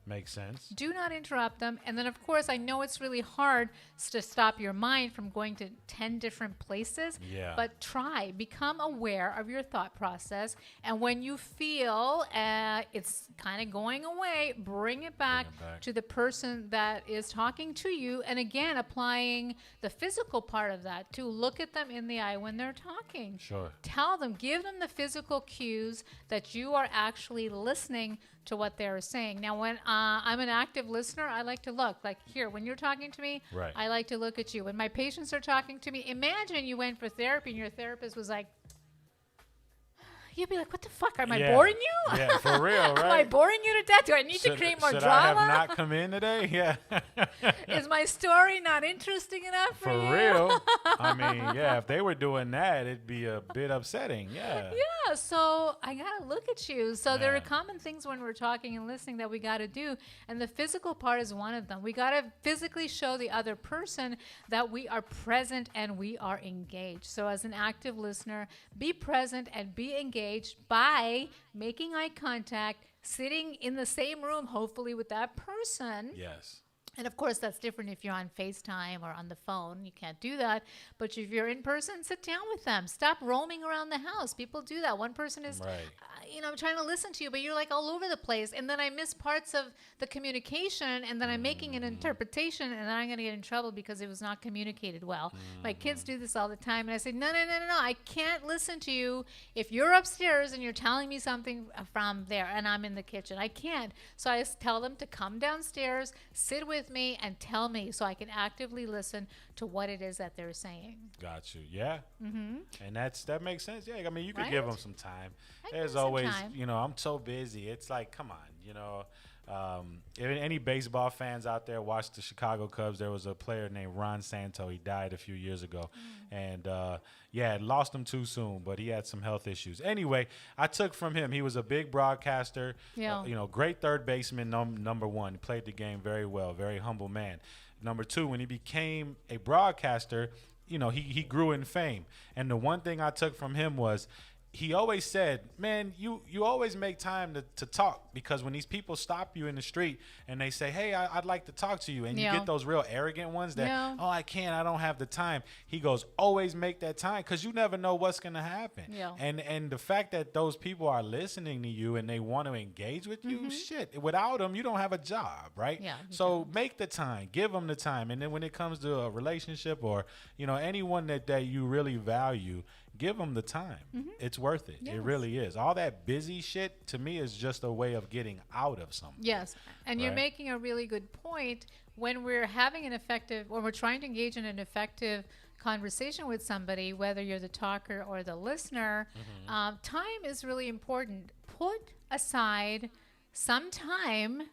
Makes sense. Do not interrupt them. And then, of course, I know it's really hard to stop your mind from going to 10 different places. Yeah. But try. Become aware of your thought process. And when you feel it's kind of going away, bring it back to the person that is talking to you. And again, applying the physical part of that to look at them in the eye when they're talking. Sure. Tell them, give them the physical cues that you are actually listening to what they're saying. Now, when I'm an active listener, I like to look. Like here, when you're talking to me, right. I like to look at you. When my patients are talking to me, imagine you went for therapy and your therapist was like, you'd be like, what the fuck? Am I boring you? Yeah, for real, right? Am I boring you to death? Do I need to create more should drama? I have not come in today? Yeah. Is my story not interesting enough for you? For real. I mean, yeah, if they were doing that, it'd be a bit upsetting. Yeah. Yeah, so I got to look at you. So there are common things when we're talking and listening that we got to do. And the physical part is one of them. We got to physically show the other person that we are present and we are engaged. So as an active listener, be present and be engaged by making eye contact, sitting in the same room, hopefully with that person. Yes. And of course, that's different if you're on FaceTime or on the phone. You can't do that. But if you're in person, sit down with them. Stop roaming around the house. People do that. One person is, I'm trying to listen to you, but you're like all over the place. And then I miss parts of the communication, and then I'm making an interpretation, and then I'm going to get in trouble because it was not communicated well. My kids do this all the time. And I say, no. I can't listen to you if you're upstairs and you're telling me something from there and I'm in the kitchen. I can't. So I tell them to come downstairs, sit with me and tell me so I can actively listen to what it is that they're saying. Got you. Yeah. Mm-hmm. And that makes sense. Yeah. I mean, you could Right? give them some time. There's some always, time. I'm so busy. It's like, come on, if any baseball fans out there watch the Chicago Cubs, there was a player named Santo. He died a few years ago. And, lost him too soon, but he had some health issues. Anyway, I took from him, he was a big broadcaster, great third baseman, number one. He played the game very well, very humble man. Number two, when he became a broadcaster, he grew in fame. And the one thing I took from him was he always said, man, you always make time to talk, because when these people stop you in the street and they say, hey, I'd like to talk to you, and you get those real arrogant ones that, I can't, I don't have the time. He goes, always make that time, because you never know what's going to happen. Yeah. And the fact that those people are listening to you and they want to engage with you, shit, without them, you don't have a job, right? Yeah, So make the time, give them the time. And then when it comes to a relationship or, anyone that you really value, give them the time. It's worth it. Yes. It really is. All that busy shit, to me, is just a way of getting out of something. Yes. And you're making a really good point. When we're having when we're trying to engage in an effective conversation with somebody, whether you're the talker or the listener, time is really important. Put aside some time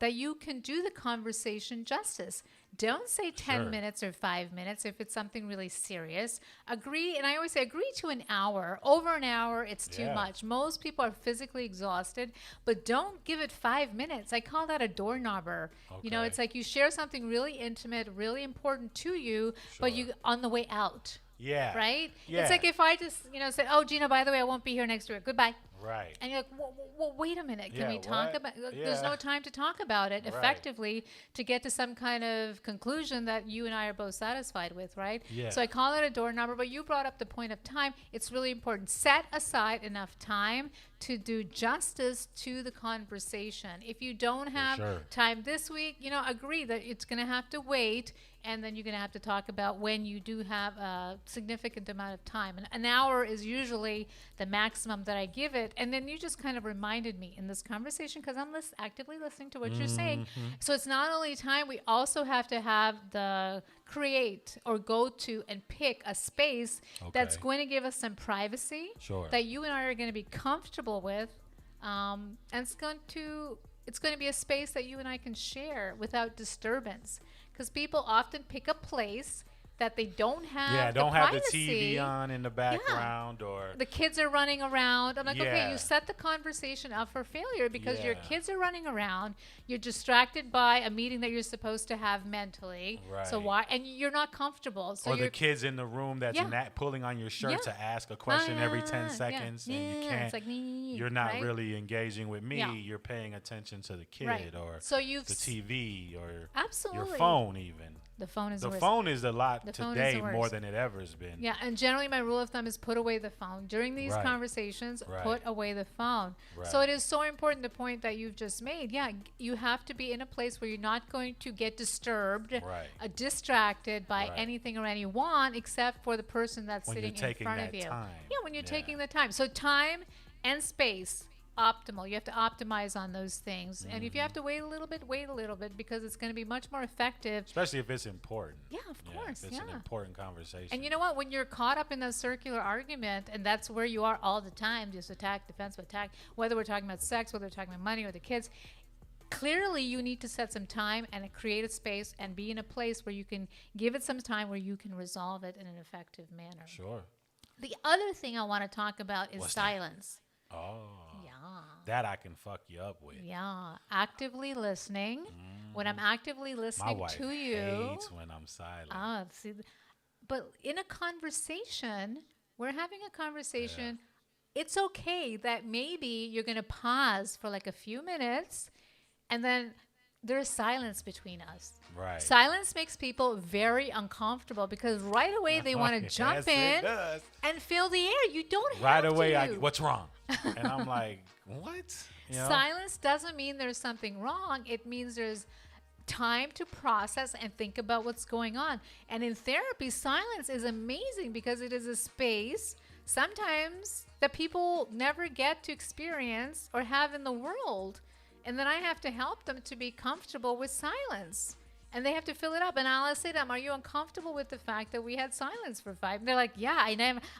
that you can do the conversation justice. Don't say 10 minutes or 5 minutes if it's something really serious. Agree, and I always say agree to an hour. Over an hour, it's too much. Most people are physically exhausted, but don't give it 5 minutes. I call that a doorknobber. Okay. It's like you share something really intimate, really important to you, but you on the way out. Yeah. Right? Yeah. It's like if I just, say, oh, Gino, by the way, I won't be here next week. Goodbye. Right. And you're like, well, wait a minute. Can Yeah, we talk what? about Yeah. There's no time to talk about it Right. effectively to get to some kind of conclusion that you and I are both satisfied with, right? Yeah. So I call it a door number, but you brought up the point of time. It's really important. Set aside enough time to do justice to the conversation. If you don't have time this week, agree that it's going to have to wait, and then you're going to have to talk about when you do have a significant amount of time. And an hour is usually the maximum that I give it. And then you just kind of reminded me in this conversation, because I'm actively listening to what you're saying. So it's not only time, we also have to have the create or go to and pick a space that's going to give us some privacy that you and I are going to be comfortable with. And it's going to be a space that you and I can share without disturbance. Because people often pick a place that they don't have don't have the privacy. TV on in the background or the kids are running around. I'm like, okay, Yeah. you set the conversation up for failure because your Yeah. kids are running around. You're distracted by a meeting that you're supposed to have mentally. So Right. why? And you're not comfortable. So or you're the kids in the room that's pulling on your shirt Yeah. to ask a question every 10 yeah. seconds, and you Yeah, can't. it's like, You're not right? really engaging with me. Yeah. You're paying attention to the kid Right. or So you've the TV or your Absolutely. phone even. The phone is The the worst. phone is a lot The phone is today the more worst. than it ever has been. Yeah, and generally my rule of thumb is put away the phone. During these Right. conversations, Right. put away the phone. So Right. it is so important, the point that you've just made. Yeah, you have to be in a place where you're not going to get disturbed, Right. Distracted by Right. anything or anyone except for the person that's When you're sitting in taking front that of you. time. Yeah, when you're Yeah. taking the time. So time and space. Optimal. You have to optimize on those things. And if you have to wait a little bit because it's going to be much more effective. Especially if it's important. Yeah, of course. If it's an important conversation. And you know what? When you're caught up in a circular argument, and that's where you are all the time, just attack, defensive attack, whether we're talking about sex, whether we're talking about money or the kids, clearly you need to set some time and create a space and be in a place where you can give it some time where you can resolve it in an effective manner. Sure. The other thing I want to talk about is What's that? silence. Oh. Yeah. That I can fuck you up with. Yeah. Actively listening. When I'm actively My listening wife to you. hates when I'm silent. See, but in a conversation, we're having a conversation. It's okay that maybe you're going to pause for like a few minutes and then there's silence between us. Right. Silence makes people very uncomfortable because right away they want to jump Yes, it in does. and fill the air. You don't have Right to. away, what's wrong? And I'm like, what? You know? Silence doesn't mean there's something wrong. It means there's time to process and think about what's going on. And in therapy, silence is amazing because it is a space sometimes that people never get to experience or have in the world. And then I have to help them to be comfortable with silence. And they have to fill it up. And I'll say to them, are you uncomfortable with the fact that we had silence for 5? And they're like, yeah,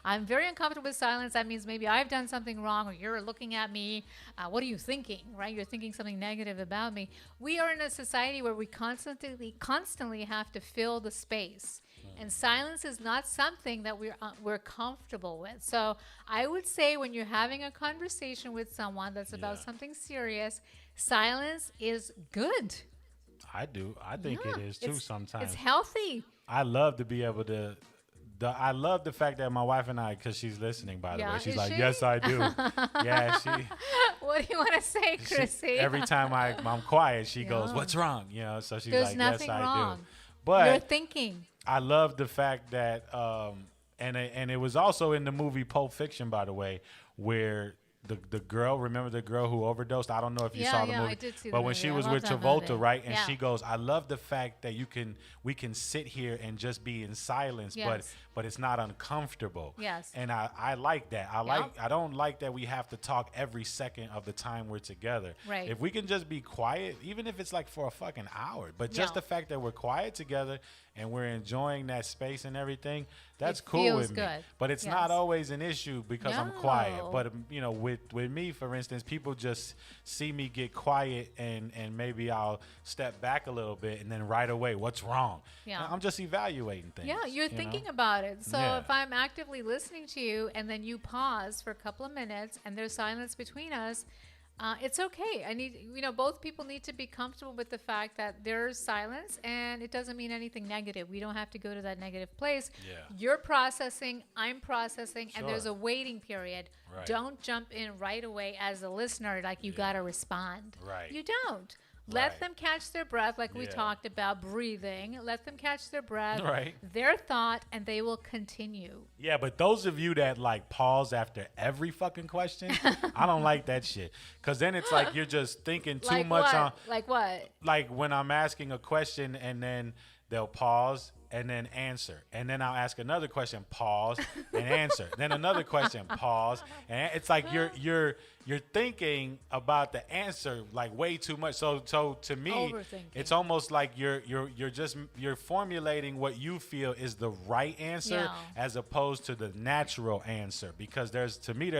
I'm very uncomfortable with silence. That means maybe I've done something wrong or you're looking at me. What are you thinking, right? You're thinking something negative about me. We are in a society where we constantly have to fill the space. And silence is not something that we're comfortable with. So I would say when you're having a conversation with someone that's about something serious, silence is good. I do. I think it is too sometimes. It's healthy. I love to be able to. I love the fact that my wife and I, because she's listening, by the way, she's is like, she? yes, I do. Yeah, she. What do you want to say, Chrissy? Every time I'm quiet, she goes, what's wrong? You know, so she's There's like, nothing yes, wrong. I do. But you're thinking. I love the fact that, and it was also in the movie Pulp Fiction, by the way, where the girl, remember the girl who overdosed? I don't know if you saw the movie. I did see the but when movie. she I was love with that Travolta, movie. right? And Yeah. she goes, I love the fact that we can sit here and just be in silence, Yes. but it's not uncomfortable. Yes. And I like that. I don't like that we have to talk every second of the time we're together. Right. If we can just be quiet, even if it's like for a fucking hour, but just the fact that we're quiet together and we're enjoying that space and everything, that's cool feels with me. good. But it's Yes. not always an issue because I'm quiet. No. But you know, with me, for instance, people just see me get quiet and maybe I'll step back a little bit and then right away, what's wrong? Yeah. I'm just evaluating things. Yeah, you're you thinking know? about it. So Yeah. if I'm actively listening to you and then you pause for a couple of minutes and there's silence between us, it's okay. Both people need to be comfortable with the fact that there's silence and it doesn't mean anything negative. We don't have to go to that negative place. Yeah. You're processing, I'm processing, and there's Sure. a waiting period. Right. Don't jump in right away as a listener like you got to respond. Right. You don't. Let Right. them catch their breath like we Yeah. talked about, breathing. Let them catch their breath, Right. their thought, and they will continue. Yeah, but those of you that like pause after every fucking question, I don't like that shit. Because then it's like you're just thinking too Like much what? on. Like what? Like when I'm asking a question and then they'll pause and then answer. And then I'll ask another question, pause and answer. Then another question, pause. And it's like you're thinking about the answer like way too much. So to me, Overthinking. it's almost like you're formulating what you feel is the right answer Yeah. as opposed to the natural answer. Because there's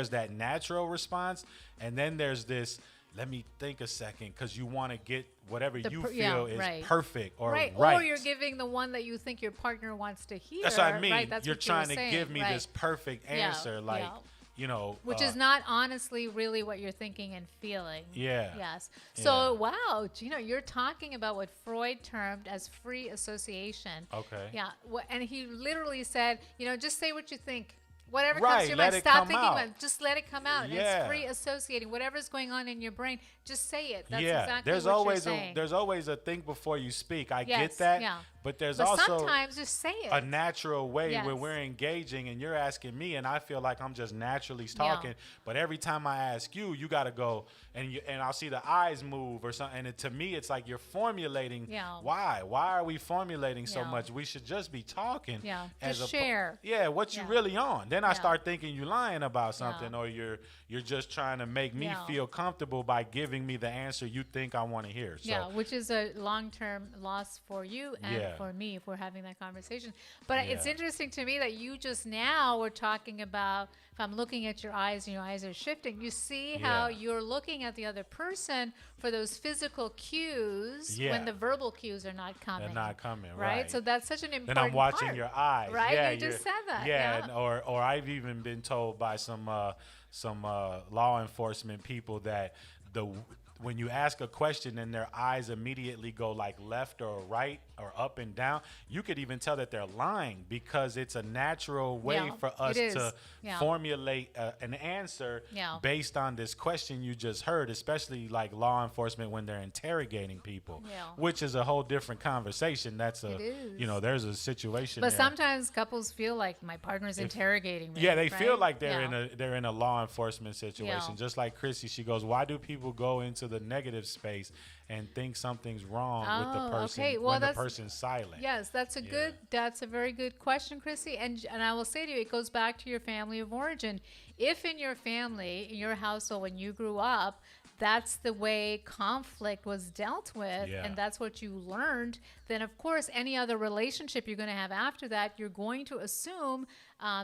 that natural response and then there's this let me think a second, because you want to get whatever you yeah, feel is right. perfect or right. Or you're giving the one that you think your partner wants to hear. That's what I mean. Right? That's you're what trying you to saying, give me right. this perfect answer, like, you know. Which is not honestly really what you're thinking and feeling. Yeah. Yes. So, wow, Gino, you're talking about what Freud termed as free association. Okay. Yeah. And he literally said, you know, just say what you think. Whatever Right, comes to your let mind, it stop come thinking out. about it. Just let it come out. And Yeah. it's free associating. Whatever's going on in your brain, just say it. That's yeah, exactly there's what always you're saying. there's always a think before you speak. I Yes, get that, yeah. but there's But also sometimes just say it. a natural way Yes. where we're engaging and you're asking me, and I feel like I'm just naturally talking. But every time I ask you, you got to go and I'll see the eyes move or something. And to me, it's like you're formulating. Yeah. Why are we formulating so Yeah. much? We should just be talking. Yeah, as just a share. Yeah, what you Yeah. really on? Then I Yeah. start thinking you lying about something, Yeah. or you're just trying to make me Yeah. feel comfortable by giving me the answer you think I want to hear. So, yeah, which is a long-term loss for you and for me if we're having that conversation. But it's interesting to me that you just now were talking about, if I'm looking at your eyes and your eyes are shifting, you see how you're looking at the other person for those physical cues when the verbal cues are not coming. They're not coming, right? right. So that's such an important Then I'm watching part, your eyes. right? Yeah, You just said that. Yeah, and, or I've even been told by some law enforcement people that when you ask a question and their eyes immediately go like left or right or up and down, you could even tell that they're lying, because it's a natural way for us to formulate an answer based on this question you just heard, especially like law enforcement when they're interrogating people, which is a whole different conversation. That's there's a situation. But there. sometimes couples feel like my partner's interrogating me. Yeah, they right? feel like they're in a law enforcement situation. Yeah. Just like Chrissy, she goes, "Why do people go into the negative space and think something's wrong with the person when the person's silent?" Yes, that's a very good question, Chrissy. And I will say to you, it goes back to your family of origin. If in your family, in your household, when you grew up, that's the way conflict was dealt with, and that's what you learned, then of course any other relationship you're going to have after that, you're going to assume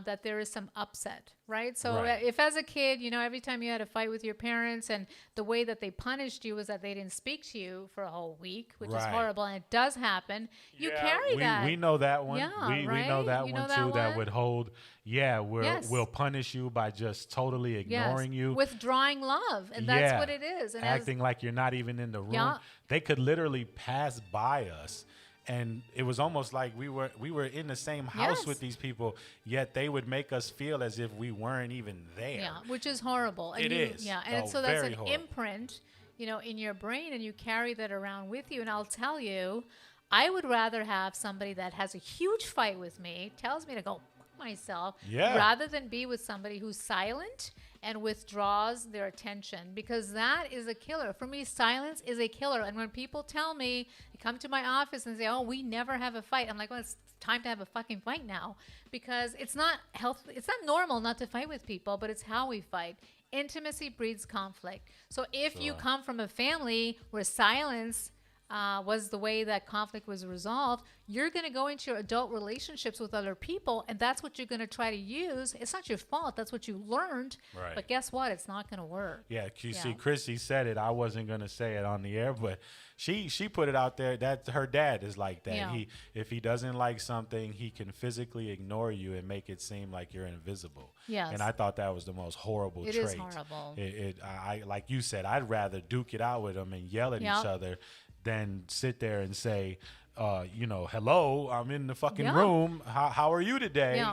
that there is some upset, right? So if as a kid, every time you had a fight with your parents and the way that they punished you was that they didn't speak to you for a whole week, which is horrible, and it does happen, you carry that. We know that one. Yeah, we know that one too, that would hold, we'll punish you by just totally ignoring you. Withdrawing love, and that's what it is. And acting like you're not even in the room. They could literally pass by us. And it was almost like we were in the same house with these people, yet they would make us feel as if we weren't even there. Yeah, which is horrible. And it is. Yeah, and so that's an imprint, in your brain, and you carry that around with you. And I'll tell you, I would rather have somebody that has a huge fight with me, tells me to go fuck myself, rather than be with somebody who's silent and withdraws their attention, because that is a killer. For me, silence is a killer. And when people tell me, they come to my office and say, "Oh, we never have a fight," I'm like, well, it's time to have a fucking fight now, because it's not healthy. It's not normal not to fight with people, but it's how we fight. Intimacy breeds conflict. So if you come from a family where silence was the way that conflict was resolved, you're going to go into your adult relationships with other people, and that's what you're going to try to use. It's not your fault. That's what you learned. Right. But guess what? It's not going to work. Yeah, you see, Chrissy said it. I wasn't going to say it on the air, but she put it out there that her dad is like that. Yeah. If he doesn't like something, he can physically ignore you and make it seem like you're invisible. Yes. And I thought that was the most horrible trait. It is horrible. I like you said, I'd rather duke it out with them and yell at each other than sit there and say, hello, I'm in the fucking room. How are you today?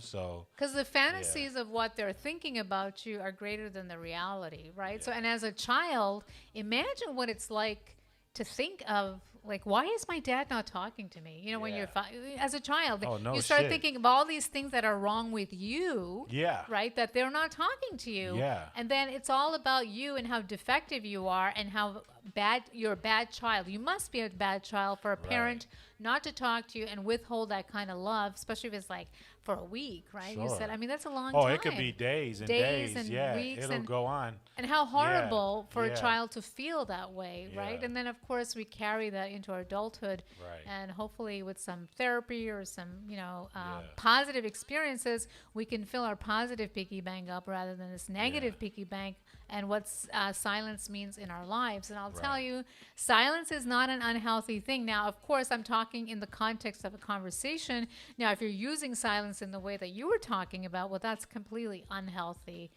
So. Because the fantasies of what they're thinking about you are greater than the reality, right? Yeah. So, and as a child, imagine what it's like to think of, like, why is my dad not talking to me? When you're as a child, you start thinking of all these things that are wrong with you, right? That they're not talking to you. Yeah. And then it's all about you and how defective you are and how bad you're a bad child. You must be a bad child for a parent not to talk to you and withhold that kind of love, especially if it's like for a week, right? Sure. You said, I mean, that's a long time. Oh, it could be days and days. And weeks. It'll go on. And how horrible for a child to feel that way, right? And then, of course, we carry that into our adulthood. Right. And hopefully with some therapy or some, positive experiences, we can fill our positive piggy bank up rather than this negative piggy bank and what silence means in our lives. And I'll tell you, silence is not an unhealthy thing. Now, of course, I'm talking in the context of a conversation. Now, if you're using silence in the way that you were talking about, well, that's completely unhealthy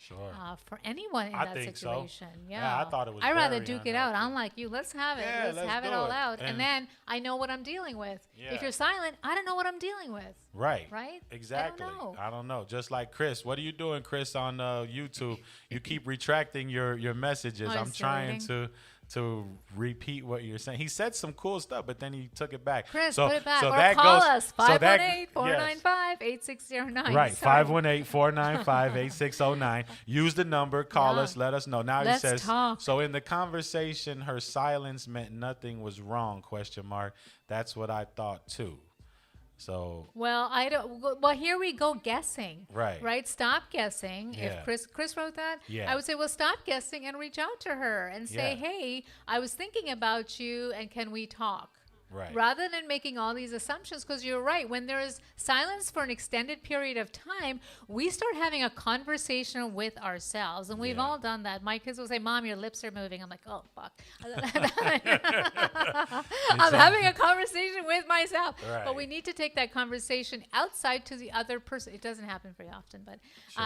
for anyone in that situation. So. Yeah, I thought it was. I'd rather duke it out. Unlike you, let's have it. Yeah, let's have it all out, and then I know what I'm dealing with. Yeah. If you're silent, I don't know what I'm dealing with. Right. Right. Exactly. I don't know. Just like Chris, what are you doing, Chris, on YouTube? You keep retracting your messages. I'm trying to repeat what you're saying. He said some cool stuff, but then he took it back. Chris, so, put it back. So or that call goes, us, 518-495-8609. Right, 518-495-8609. Use the number, call us, let us know. Now Let's he says, talk. so in the conversation, her silence meant nothing was wrong, question mark. That's what I thought too. So well, I don't. Well, here we go guessing. Right. Right. Stop guessing. Yeah. If Chris wrote that, Yeah. I would say, well, stop guessing and reach out to her and say, hey, I was thinking about you, and can we talk? Right. Rather than making all these assumptions, because you're right. When there is silence for an extended period of time, we start having a conversation with ourselves. And we've all done that. My kids will say, Mom, your lips are moving. I'm like, oh, fuck. I'm having a conversation with myself. Right. But we need to take that conversation outside to the other person. It doesn't happen very often, but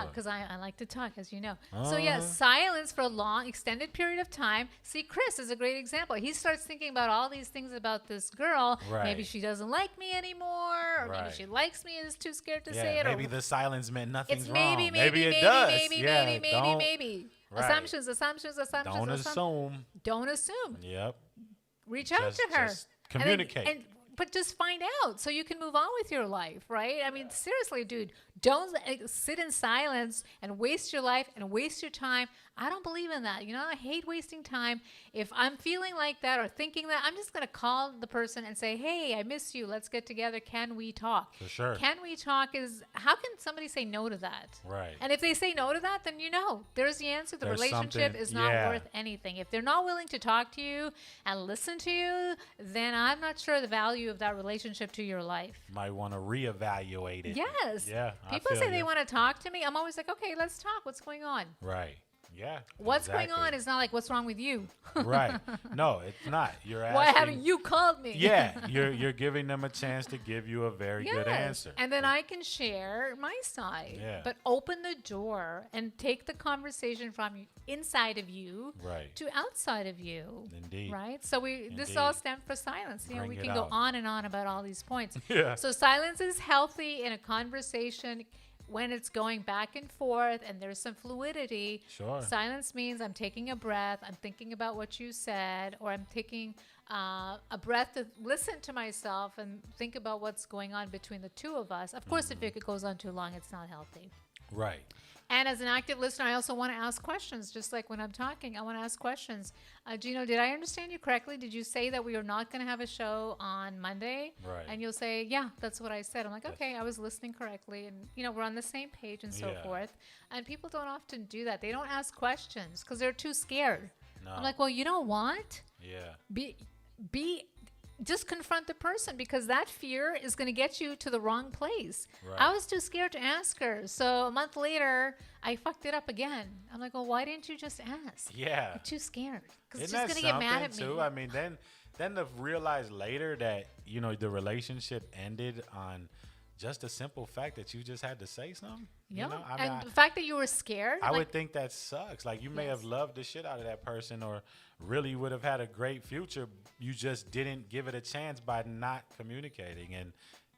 because I like to talk, as you know. So, yes, silence for a long, extended period of time. See, Chris is a great example. He starts thinking about all these things about this girl. Right. Maybe she doesn't like me anymore, or maybe she likes me and is too scared to say it. Maybe or the silence meant nothing's it's wrong. maybe it does. Maybe. Right. Assumptions. Don't assume. Don't assume. Yep. Reach out to her. Just communicate. But just find out so you can move on with your life, right? I mean, seriously, dude, don't sit in silence and waste your life and waste your time. I don't believe in that. You know, I hate wasting time. If I'm feeling like that or thinking that, I'm just going to call the person and say, hey, I miss you. Let's get together. Can we talk? For sure. Can we talk is, how can somebody say no to that? Right. And if they say no to that, then you know, there's the answer. The There's relationship something- is not worth anything. If they're not willing to talk to you and listen to you, then I'm not sure the value of that relationship to your life. Might want to reevaluate it. Yes. Yeah. People say they want to talk to me. I'm always like, okay, let's talk. What's going on? Right. Yeah. What's going on is not like, what's wrong with you? Right. No, it's not. You're asking. Why haven't you called me? Yeah. You're giving them a chance to give you a very good answer. And then I can share my side. Yeah. But open the door and take the conversation from inside of you to outside of you. Indeed. Right? So this all stemmed for silence. You know, we can go on and on about all these points. Yeah. So silence is healthy in a conversation when it's going back and forth and there's some fluidity. Sure. Silence means I'm taking a breath, I'm thinking about what you said, or I'm taking a breath to listen to myself and think about what's going on between the two of us. Of course, if it goes on too long, it's not healthy. Right. And as an active listener, I also want to ask questions. Just like when I'm talking, I want to ask questions. Gino, did I understand you correctly? Did you say that we are not going to have a show on Monday? Right. And you'll say, yeah, that's what I said. I'm like, okay, I was listening correctly. And, you know, we're on the same page and so forth. And people don't often do that. They don't ask questions because they're too scared. No. I'm like, well, you know what? Yeah. Just confront the person because that fear is going to get you to the wrong place. Right. I was too scared to ask her. So a month later, I fucked it up again. I'm like, well, why didn't you just ask? Yeah. I'm too scared. Because she's Isn't going to that get mad at something, me. too? I mean, then to realize later that, you know, the relationship ended on just a simple fact that you just had to say something. Yeah. You know? I mean, And the fact that you were scared. I would think that sucks. Like, you may have loved the shit out of that person or really would have had a great future. You just didn't give it a chance by not communicating and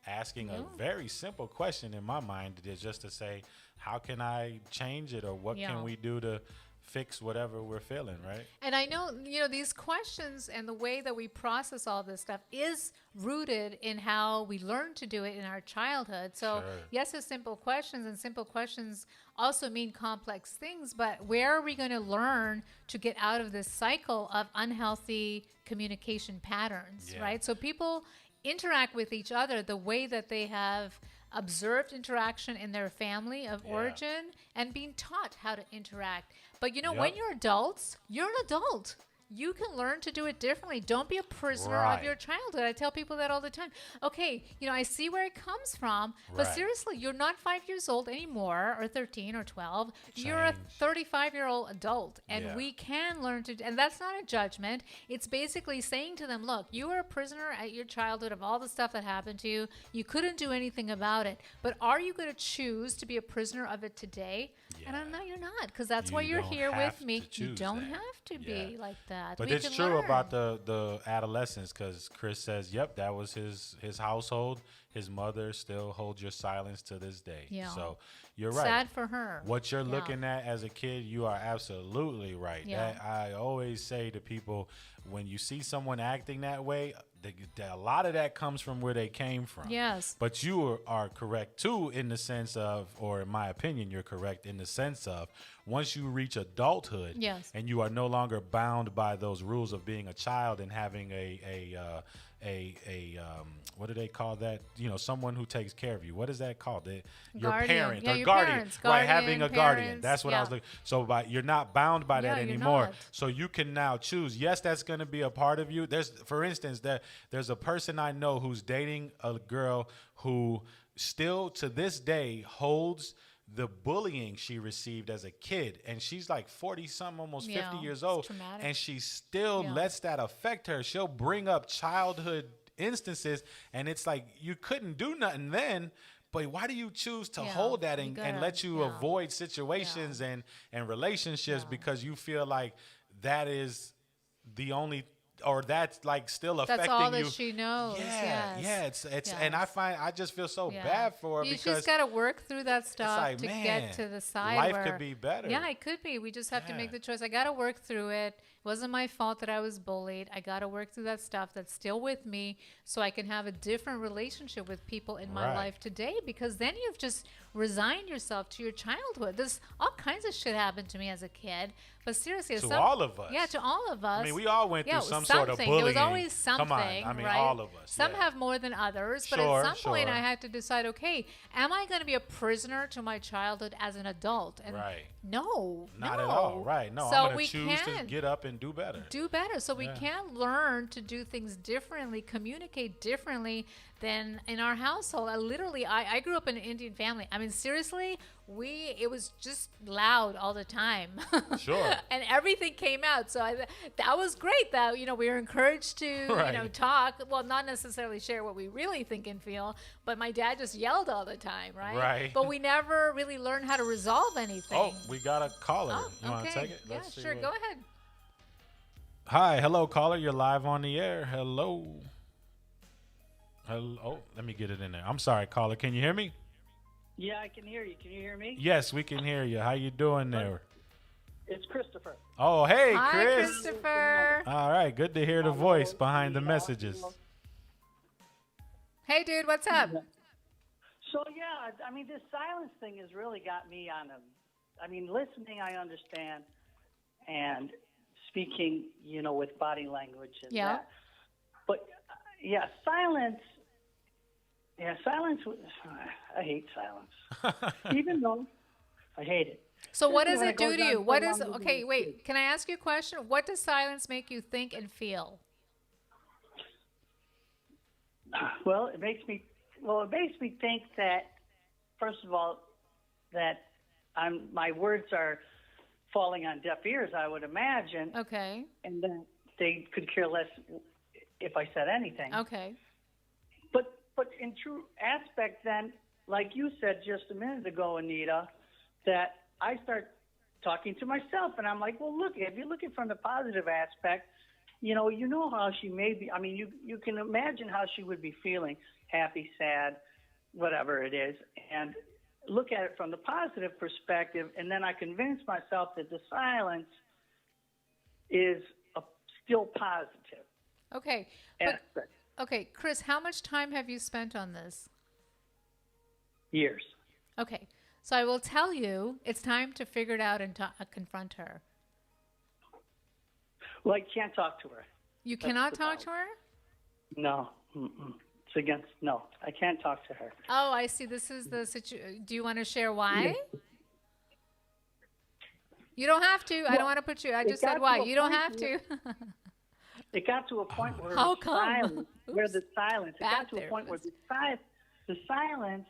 asking a very simple question in my mind is just to say, how can I change it or what can we do to fix whatever we're feeling, right? And I know, you know, these questions and the way that we process all this stuff is rooted in how we learn to do it in our childhood. So, yes, it's simple questions, and simple questions also mean complex things, but where are we going to learn to get out of this cycle of unhealthy communication patterns, right? So people interact with each other the way that they have observed interaction in their family of origin and being taught how to interact. But you know, when you're adults, you're an adult. you can learn to do it differently. Don't be a prisoner of your childhood. I tell people that all the time. Okay, I see where it comes from, but seriously, you're not 5 years old anymore, or 13 or 12. You're a 35-year-old adult, and we can learn to, and that's not a judgment. It's basically saying to them, look, you were a prisoner at your childhood of all the stuff that happened to you. You couldn't do anything about it, but are you going to choose to be a prisoner of it today? And I know you're not, because that's why you're here with me. You don't have to be like that. But it's true about the adolescence, because Chris says, yep, that was his household. His mother still holds your silence to this day. Yeah. So you're right. Sad for her. What you're looking at as a kid, you are absolutely right. Yeah. I always say to people, when you see someone acting that way, a lot of that comes from where they came from. Yes. But you are correct, too, in the sense of, or in my opinion, you're correct in the sense of, once you reach adulthood and you are no longer bound by those rules of being a child and having a what do they call that? Someone who takes care of you. What is that called? Your parent or your guardian. Parents, right, having a guardian. Parents, That's what I was looking. So you're not bound by that anymore. Not. So you can now choose. Yes, that's going to be a part of you. For instance, there's a person I know who's dating a girl who still to this day holds the bullying she received as a kid, and she's like 40-something, almost 50 years old, and she still lets that affect her. She'll bring up childhood instances, and it's like, you couldn't do nothing then, but why do you choose to hold that and let you avoid situations and relationships because you feel like that is the only, or that's like still affecting you. That's all that she knows. It's and I just feel so bad for her, because you just got to work through that stuff like, get to the side life where, could be better. Yeah, it could be. We just have to make the choice. I got to work through it. It wasn't my fault that I was bullied. I got to work through that stuff that's still with me so I can have a different relationship with people in my life today, because then you've just resigned yourself to your childhood. There's all kinds of shit happened to me as a kid. But seriously, to all of us. Yeah, to all of us. I mean, we all went through some sort of bullying. There was always something. Come on, I mean, right? all of us. Some have more than others, but at some point I had to decide, okay, am I going to be a prisoner to my childhood as an adult? And no. Not at all. Right. No, so I'm going to choose to get up and do better. So we can learn to do things differently, communicate differently than in our household. I grew up in an Indian family. I mean, seriously, it was just loud all the time. Sure. And everything came out. So that was great that, we were encouraged to, talk. Well, not necessarily share what we really think and feel, but my dad just yelled all the time, right? Right. But we never really learned how to resolve anything. Oh, we got a caller. You want to take it? Let's sure. Go ahead. Hi. Hello, caller. You're live on the air. Hello. Oh, let me get it in there. I'm sorry, caller. Can you hear me? Yeah, I can hear you. Can you hear me? Yes, we can hear you. How you doing there? It's Christopher. Oh, hey, Hi, Chris. Christopher. All right, good to hear the voice behind the messages. Hey, dude, what's up? So, I mean, this silence thing has really got me on I mean, listening, I understand, and speaking, with body language and that. But, silence. Yeah, silence. I hate silence. Even though I hate it. So what does it do to you? Okay, wait. Can I ask you a question? What does silence make you think and feel? Well, it makes me think that, first of all, that my words are falling on deaf ears, I would imagine. Okay. And then they could care less if I said anything. Okay. But in true aspect, then, like you said just a minute ago, Anita, that I start talking to myself, and I'm like, well, look, if you're looking from the positive aspect, you know how she may be. I mean, you can imagine how she would be feeling, happy, sad, whatever it is, and look at it from the positive perspective, and then I convince myself that the silence is still positive. Okay. Aspect. Okay, Chris, how much time have you spent on this? Years. Okay, so I will tell you, it's time to figure it out and confront her. Well, I can't talk to her. You cannot talk to her? No. Mm-mm. No, I can't talk to her. Oh, I see. This is the situation. Do you want to share why? You don't have to. I don't want to put you. I just said why. You don't have to. It got to a point where How the come? silence, where the silence. It got to Bad a point where therapist. the silence.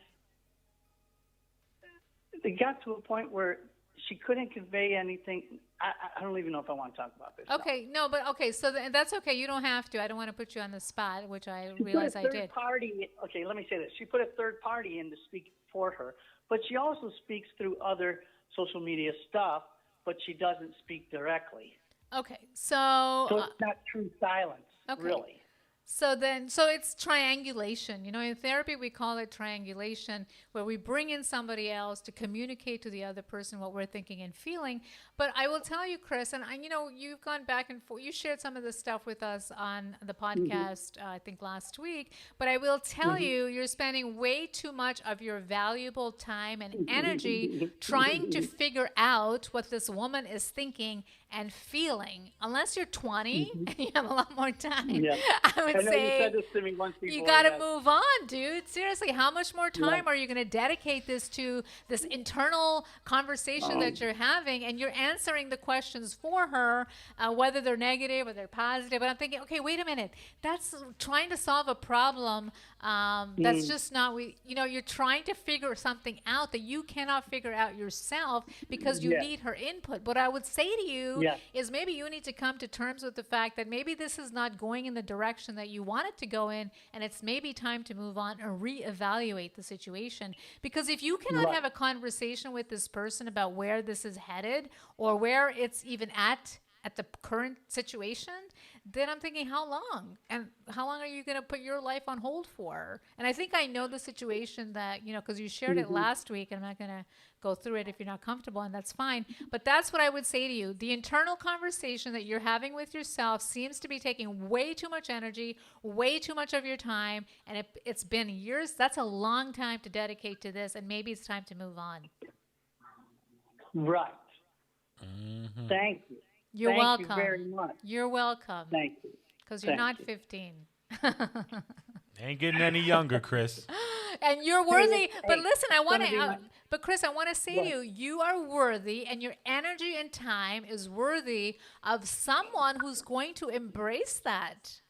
It got to a point where she couldn't convey anything. I don't even know if I want to talk about this. Okay, no, but okay, so that's okay. You don't have to. I don't want to put you on the spot, which I realize I did. Okay, let me say this. She put a third party in to speak for her, but she also speaks through other social media stuff, but she doesn't speak directly. Okay, so it's not true silence, really. So it's triangulation. You know, in therapy, we call it triangulation, where we bring in somebody else to communicate to the other person what we're thinking and feeling. But I will tell you, Chris, and you know, you've gone back and forth. You shared some of this stuff with us on the podcast, I think last week. But I will tell you, you're spending way too much of your valuable time and energy trying to figure out what this woman is thinking and feeling. Unless you're 20 and you have a lot more time, I would say you said this to me once before, you got to move on, dude. Seriously, how much more time are you going to dedicate this internal conversation that you're having? And you're answering the questions for her, whether they're negative or they're positive. But I'm thinking, okay, wait a minute. That's trying to solve a problem. That's just not, you're trying to figure something out that you cannot figure out yourself because you need her input. What I would say to you is maybe you need to come to terms with the fact that maybe this is not going in the direction that you want it to go in, and it's maybe time to move on or reevaluate the situation. Because if you cannot have a conversation with this person about where this is headed or where it's even at the current situation, then I'm thinking, how long? And how long are you going to put your life on hold for? And I think I know the situation that, because you shared it last week, and I'm not going to go through it if you're not comfortable, and that's fine. But that's what I would say to you. The internal conversation that you're having with yourself seems to be taking way too much energy, way too much of your time, and it's been years. That's a long time to dedicate to this, and maybe it's time to move on. Right. Thank you. You're welcome. Thank you very much. You're welcome. Thank you. Because you're not 15. Ain't getting any younger, Chris. And you're worthy. But listen, but Chris, I want to say to you, you are worthy, and your energy and time is worthy of someone who's going to embrace that.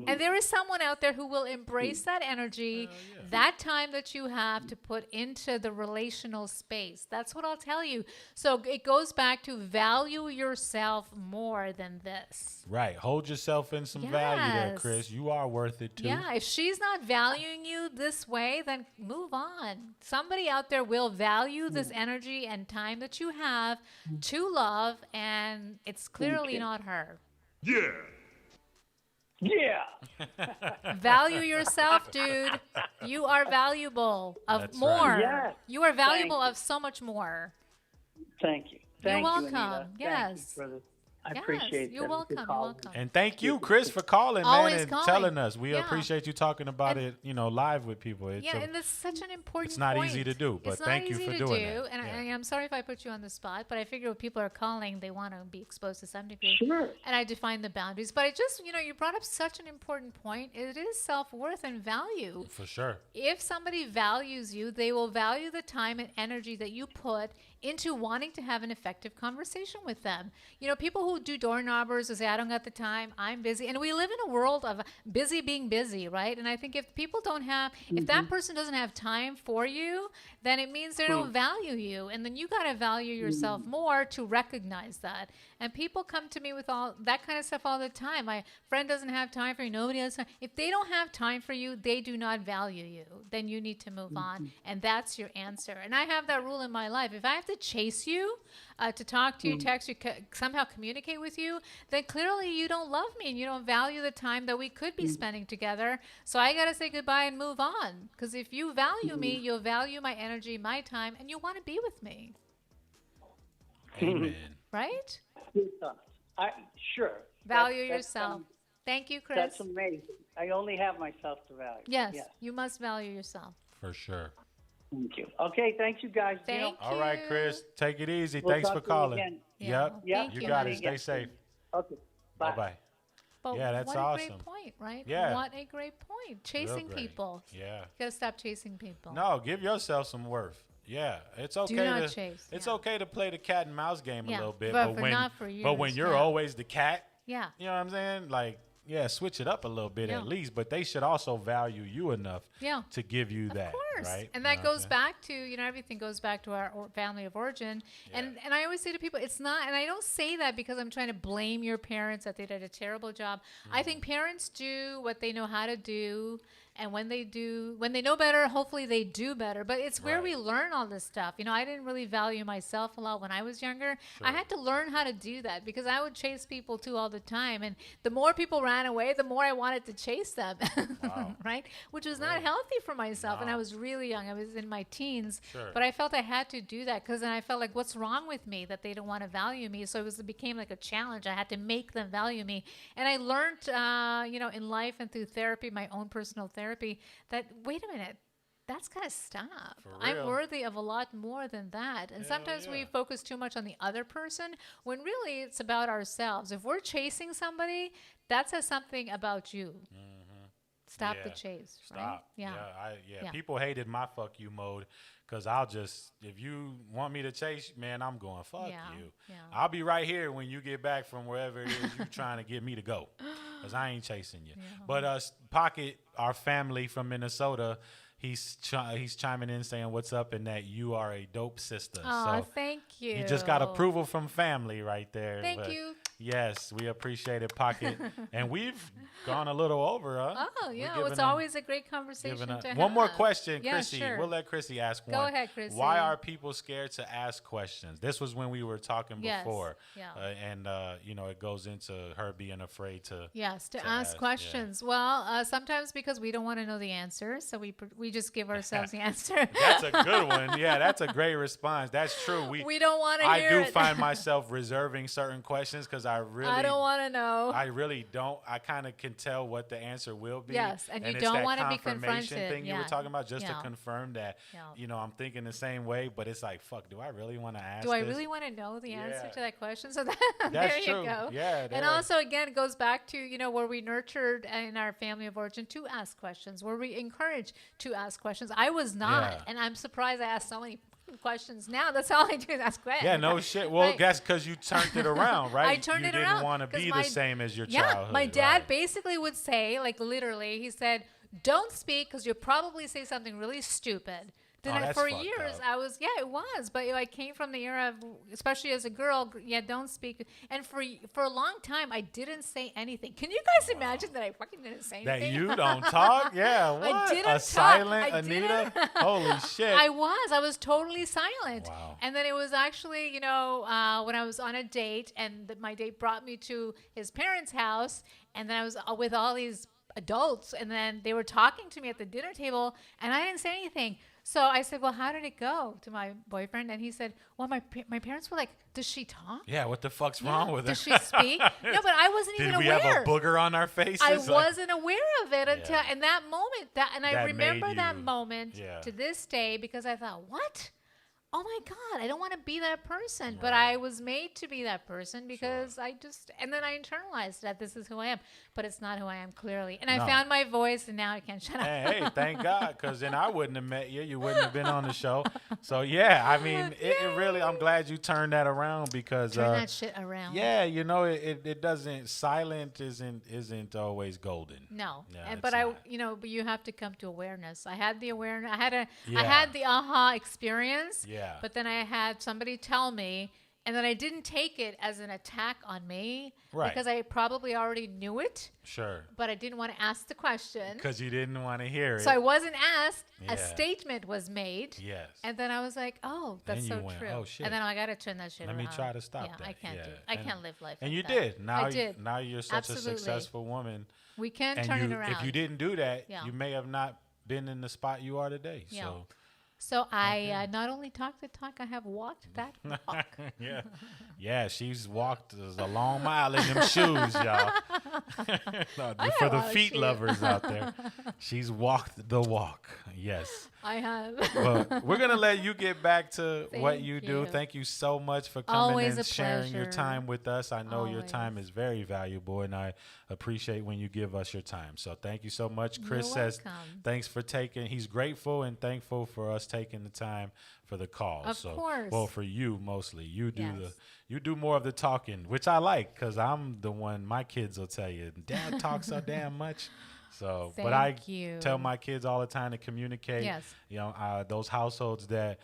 And there is someone out there who will embrace that energy, that time that you have to put into the relational space. That's what I'll tell you. So it goes back to value yourself more than this. Right. Hold yourself in some value there, Chris. You are worth it too. Yeah. If she's not valuing you this way, then move on. Somebody out there will value this energy and time that you have to love, and it's clearly not her. Yeah. Yeah. Value yourself, dude. You are valuable of That's more. right. Yes. You are valuable of so much more. Thank you. You're Thank welcome. you, Anita. Yes. Thank you, I appreciate You're that. welcome. You're welcome. And thank you, Chris, for calling, Always man, and calling. telling us. We Yeah. appreciate you talking about it, live with people. And that's such an important It's not point. easy to do, but It's thank not you easy for to doing do. that. And I'm sorry if I put you on the spot, but I figure when people are calling, they want to be exposed to some degree. Sure. And I define the boundaries. But I just, you brought up such an important point. It is self-worth and value. For sure. If somebody values you, they will value the time and energy that you put into wanting to have an effective conversation with them. People who do door knobbers will say, I don't got the time, I'm busy. And we live in a world of busy being busy, right? And I think if people don't have, if that person doesn't have time for you, then it means they don't value you. And then you got to value yourself more to recognize that. And people come to me with all that kind of stuff all the time. My friend doesn't have time for you. Nobody has time. If they don't have time for you, they do not value you. Then you need to move on. And that's your answer. And I have that rule in my life. If I have to chase you, to talk to you, text you, somehow communicate with you, then clearly you don't love me and you don't value the time that we could be spending together. So I got to say goodbye and move on. Because if you value me, you'll value my energy, my time, and you want to be with me. Amen. Right? Sure. Value yourself. Thank you, Chris. That's amazing. I only have myself to value. Yes, you must value yourself. For sure. Thank you. Okay, thank you guys. Thank you. All right, Chris. Take it easy. We'll Thanks talk for to you calling. again. Yeah. Yep. You got it. Stay safe. Okay. Bye. Bye-bye. But Yeah, that's what awesome. a great point, right? Yeah. What a great point. Chasing great. people. Yeah. You got to stop chasing people. No, give yourself some worth. Yeah, it's okay. Do not chase. It's okay to play the cat and mouse game a little bit, but not for years. but when you're always the cat, you know what I'm saying? Like, yeah, switch it up a little bit at least, but they should also value you enough to give you that. Of course. Right? And that goes back to, everything goes back to our family of origin. Yeah. And I always say to people, it's not, and I don't say that because I'm trying to blame your parents that they did a terrible job. I think parents do what they know how to do. And when they know better, hopefully they do better. But it's where we learn all this stuff. I didn't really value myself a lot when I was younger. Sure. I had to learn how to do that because I would chase people too all the time. And the more people ran away, the more I wanted to chase them, right? Which was not healthy for myself. And I was really young. I was in my teens. Sure. But I felt I had to do that because then I felt like, what's wrong with me that they don't want to value me? So it became like a challenge. I had to make them value me. And I learned, in life and through therapy, my own personal therapy, that wait a minute, that's gotta stop. I'm worthy of a lot more than that. And sometimes we focus too much on the other person when really it's about ourselves. If we're chasing somebody, that says something about you. Stop the chase. Right? Yeah. People hated my fuck you mode because I'll just, if you want me to chase, man, I'm going fuck you. Yeah. I'll be right here when you get back from wherever it is you're trying to get me to go. Because I ain't chasing you. Yeah. But Pocket, our family from Minnesota, he's chiming in saying what's up and that you are a dope sister. Oh, so thank you. You just got approval from family right there. Thank you. Yes, we appreciate it, Pocket. And we've gone a little over, huh? Oh, yeah. It's always a great conversation to have. One more question, yeah, Chrissy. Sure. We'll let Chrissy ask one. Go ahead, Chrissy. Why are people scared to ask questions? This was when we were talking before. Yeah. And it goes into her being afraid to ask questions. Yeah. Well, sometimes because we don't want to know the answer, so we just give ourselves the answer. That's a good one. Yeah, that's a great response. That's true. We don't want to hear it. I do find myself reserving certain questions because I don't want to know. I really don't. I kind of can tell what the answer will be. Yes, and you don't want to be confronted. Confirmation thing you were talking about, just to confirm that, I'm thinking the same way, but it's like, fuck, do I really want to ask Do I really want to know the answer to that question? So that's there true. You go. Yeah. And also, again, it goes back to, where we nurtured in our family of origin to ask questions, where we encouraged to ask questions. I was not, and I'm surprised I asked so many questions now. That's all I do is ask questions. Yeah, no shit. Well, that's because you turned it around, right? I turned it around. You didn't want to be the same as your childhood. Yeah, my dad basically would say, like literally, he said, don't speak because you'll probably say something really stupid. Then for years, I was, it was. But I came from the era of, especially as a girl, don't speak. And for a long time, I didn't say anything. Can you guys imagine that I fucking didn't say anything? That you don't talk? Yeah, what? I didn't talk. Silent Anita? Holy shit. I was totally silent. Wow. And then it was actually, when I was on a date, and my date brought me to his parents' house, and then I was with all these adults, and then they were talking to me at the dinner table, and I didn't say anything. So I said, well, how did it go to my boyfriend? And he said, well, my parents were like, does she talk? Yeah, what the fuck's wrong with her? Does she speak? No, but I wasn't even aware. Did we have a booger on our faces? I wasn't aware of it until, and that moment, I remember that moment to this day because I thought, what? Oh my God, I don't want to be that person. Right. But I was made to be that person because and then I internalized that this is who I am. But it's not who I am, clearly. And I found my voice, and now I can't shut up. Hey, thank God, because then I wouldn't have met you. You wouldn't have been on the show. So, I mean, it really, I'm glad you turned that around because. Turn that shit around. Yeah, it doesn't, silent isn't always golden. No. But you have to come to awareness. I had the awareness. I had the aha experience. Yeah. But then I had somebody tell me, and then I didn't take it as an attack on me because I probably already knew it. Sure. But I didn't want to ask the question. Because you didn't want to hear it. So I wasn't asked. A statement was made. Yes. And then I was like, oh, that's so true. Oh, shit. And then I got to turn that shit around. Let me try to stop that. I can't do it. I can't live life and like you that. did. Now, I did. Now you're such a successful woman. We can turn it around. If you didn't do that, you may have not been in the spot you are today. Yeah. So I not only talked the talk, I have walked that walk. Yeah, she's walked a long mile in them shoes, y'all. For the feet lovers out there, she's walked the walk. Yes. I have. Well, we're going to let you get back to what you do. Thank you so much for coming and sharing your time with us. I know your time is very valuable, and I appreciate when you give us your time. So thank you so much. Chris says thanks for he's grateful and thankful for us taking the time for the calls. Of course. Well, for you mostly, you do Yes. you do more of the talking, which I like because I'm the one. My kids will tell you, Dad talks so damn much. So, but I Thank you. tell my kids all the time to communicate. Yes. You know, those households that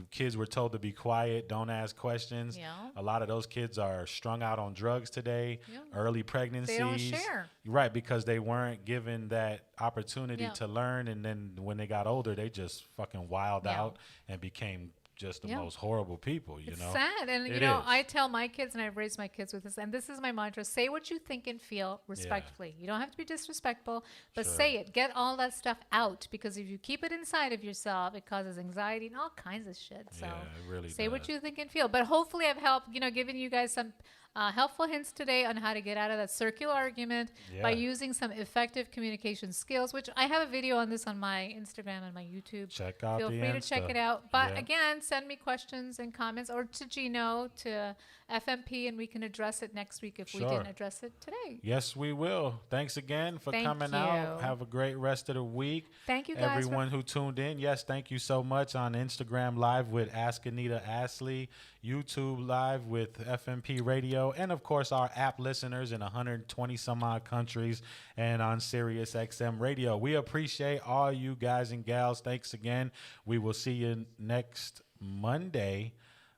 kids were told to be quiet, don't ask questions. Yeah. A lot of those kids are strung out on drugs today, early pregnancies. They don't share. Right, because they weren't given that opportunity Yeah. to learn. And then when they got older, they just fucking wild Yeah. out and became just the Yeah. most horrible people, you It's know? sad. And, It know, is. I tell my kids, and I've raised my kids with this, and this is my mantra, say what you think and feel respectfully. You don't have to be disrespectful, but say it. Get all that stuff out, because if you keep it inside of yourself, it causes anxiety and all kinds of shit. So Yeah, it really say what does. you think and feel. But hopefully I've helped, giving you guys some helpful hints today on how to get out of that circular argument by using some effective communication skills, which I have a video on this on my Instagram and my YouTube. Check out Feel the free to check Insta. it out. But Yeah. again, send me questions and comments, or to Gino, to F.M.P, and we can address it next week if we didn't address it today. Yes, we will. Thanks again for Thank coming you. out. Have a great rest of the week. Thank you guys for- Everyone who tuned in. Yes, thank you so much on Instagram Live with Ask Anita Astley, YouTube Live with F.M.P Radio, and of course our app listeners in 120 some odd countries and on Sirius XM Radio. We appreciate all you guys and gals. Thanks again. We will see you next Monday,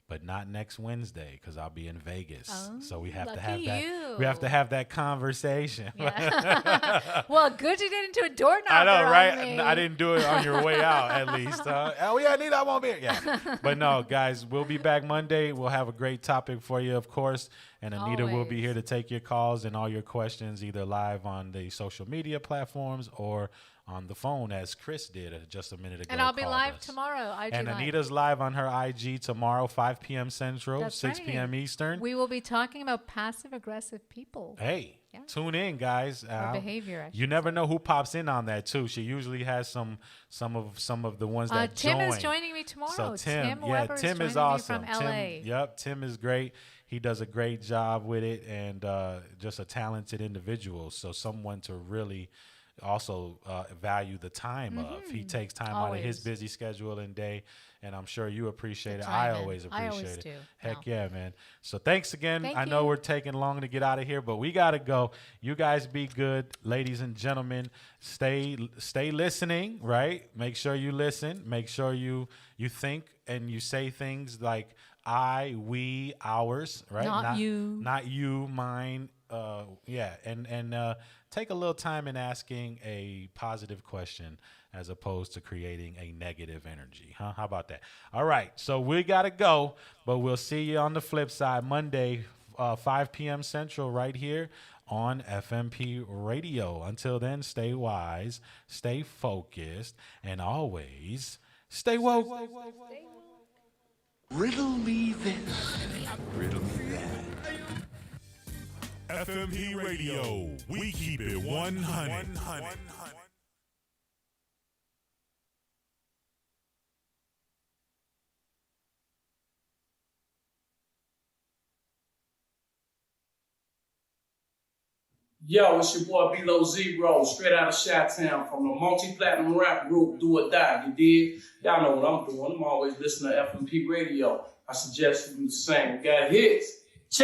but not next Wednesday because I'll be in Vegas. So we have to have lucky that. you. We have to have that conversation. Well, good you didn't do a door knocker. I know, on right? me. I didn't do it on your way out, at least. Oh, yeah, Anita, I won't be here. Yeah. But no, guys, we'll be back Monday. We'll have a great topic for you, of course. And Anita will be here to take your calls and all your questions, either live on the social media platforms or on the phone, as Chris did just a minute ago. And I'll be called live us. tomorrow. And Anita's live on her IG tomorrow, 5 p.m. Central, That's 6 right. p.m. Eastern. We will be talking about passive-aggressive people. Hey, tune in, guys. Or behavior, I You never know who pops in on that too. She usually has some of the ones that Tim join. is joining me tomorrow. So Tim Weber Tim is is joining awesome. me from LA. Tim is great. He does a great job with it, and just a talented individual. So someone to really also value the time of. He takes time out of his busy schedule and day, and I'm sure you appreciate it. I always appreciate it. do. Heck yeah, man. So thanks again. Thank I know you. we're taking long to get out of here, but we got to go. You guys be good, ladies and gentlemen. Stay listening, right? Make sure you listen. Make sure you think and you say things like I, we, ours, right? Not you. Not you, mine. And take a little time in asking a positive question as opposed to creating a negative energy. How about that? All right, so we got to go, but we'll see you on the flip side Monday, 5 p.m. Central right here on F.M.P. Radio. Until then, stay wise, stay focused, and always stay woke. Riddle me this. Riddle me that. F.M.P. Radio. We keep it 100. Yo, it's your boy Below Zero, straight out of Chi-Town from the multi-platinum rap group Do or Die, you dig? Y'all know what I'm doing. I'm always listening to F.M.P. Radio. I suggest you do the same. We got hits.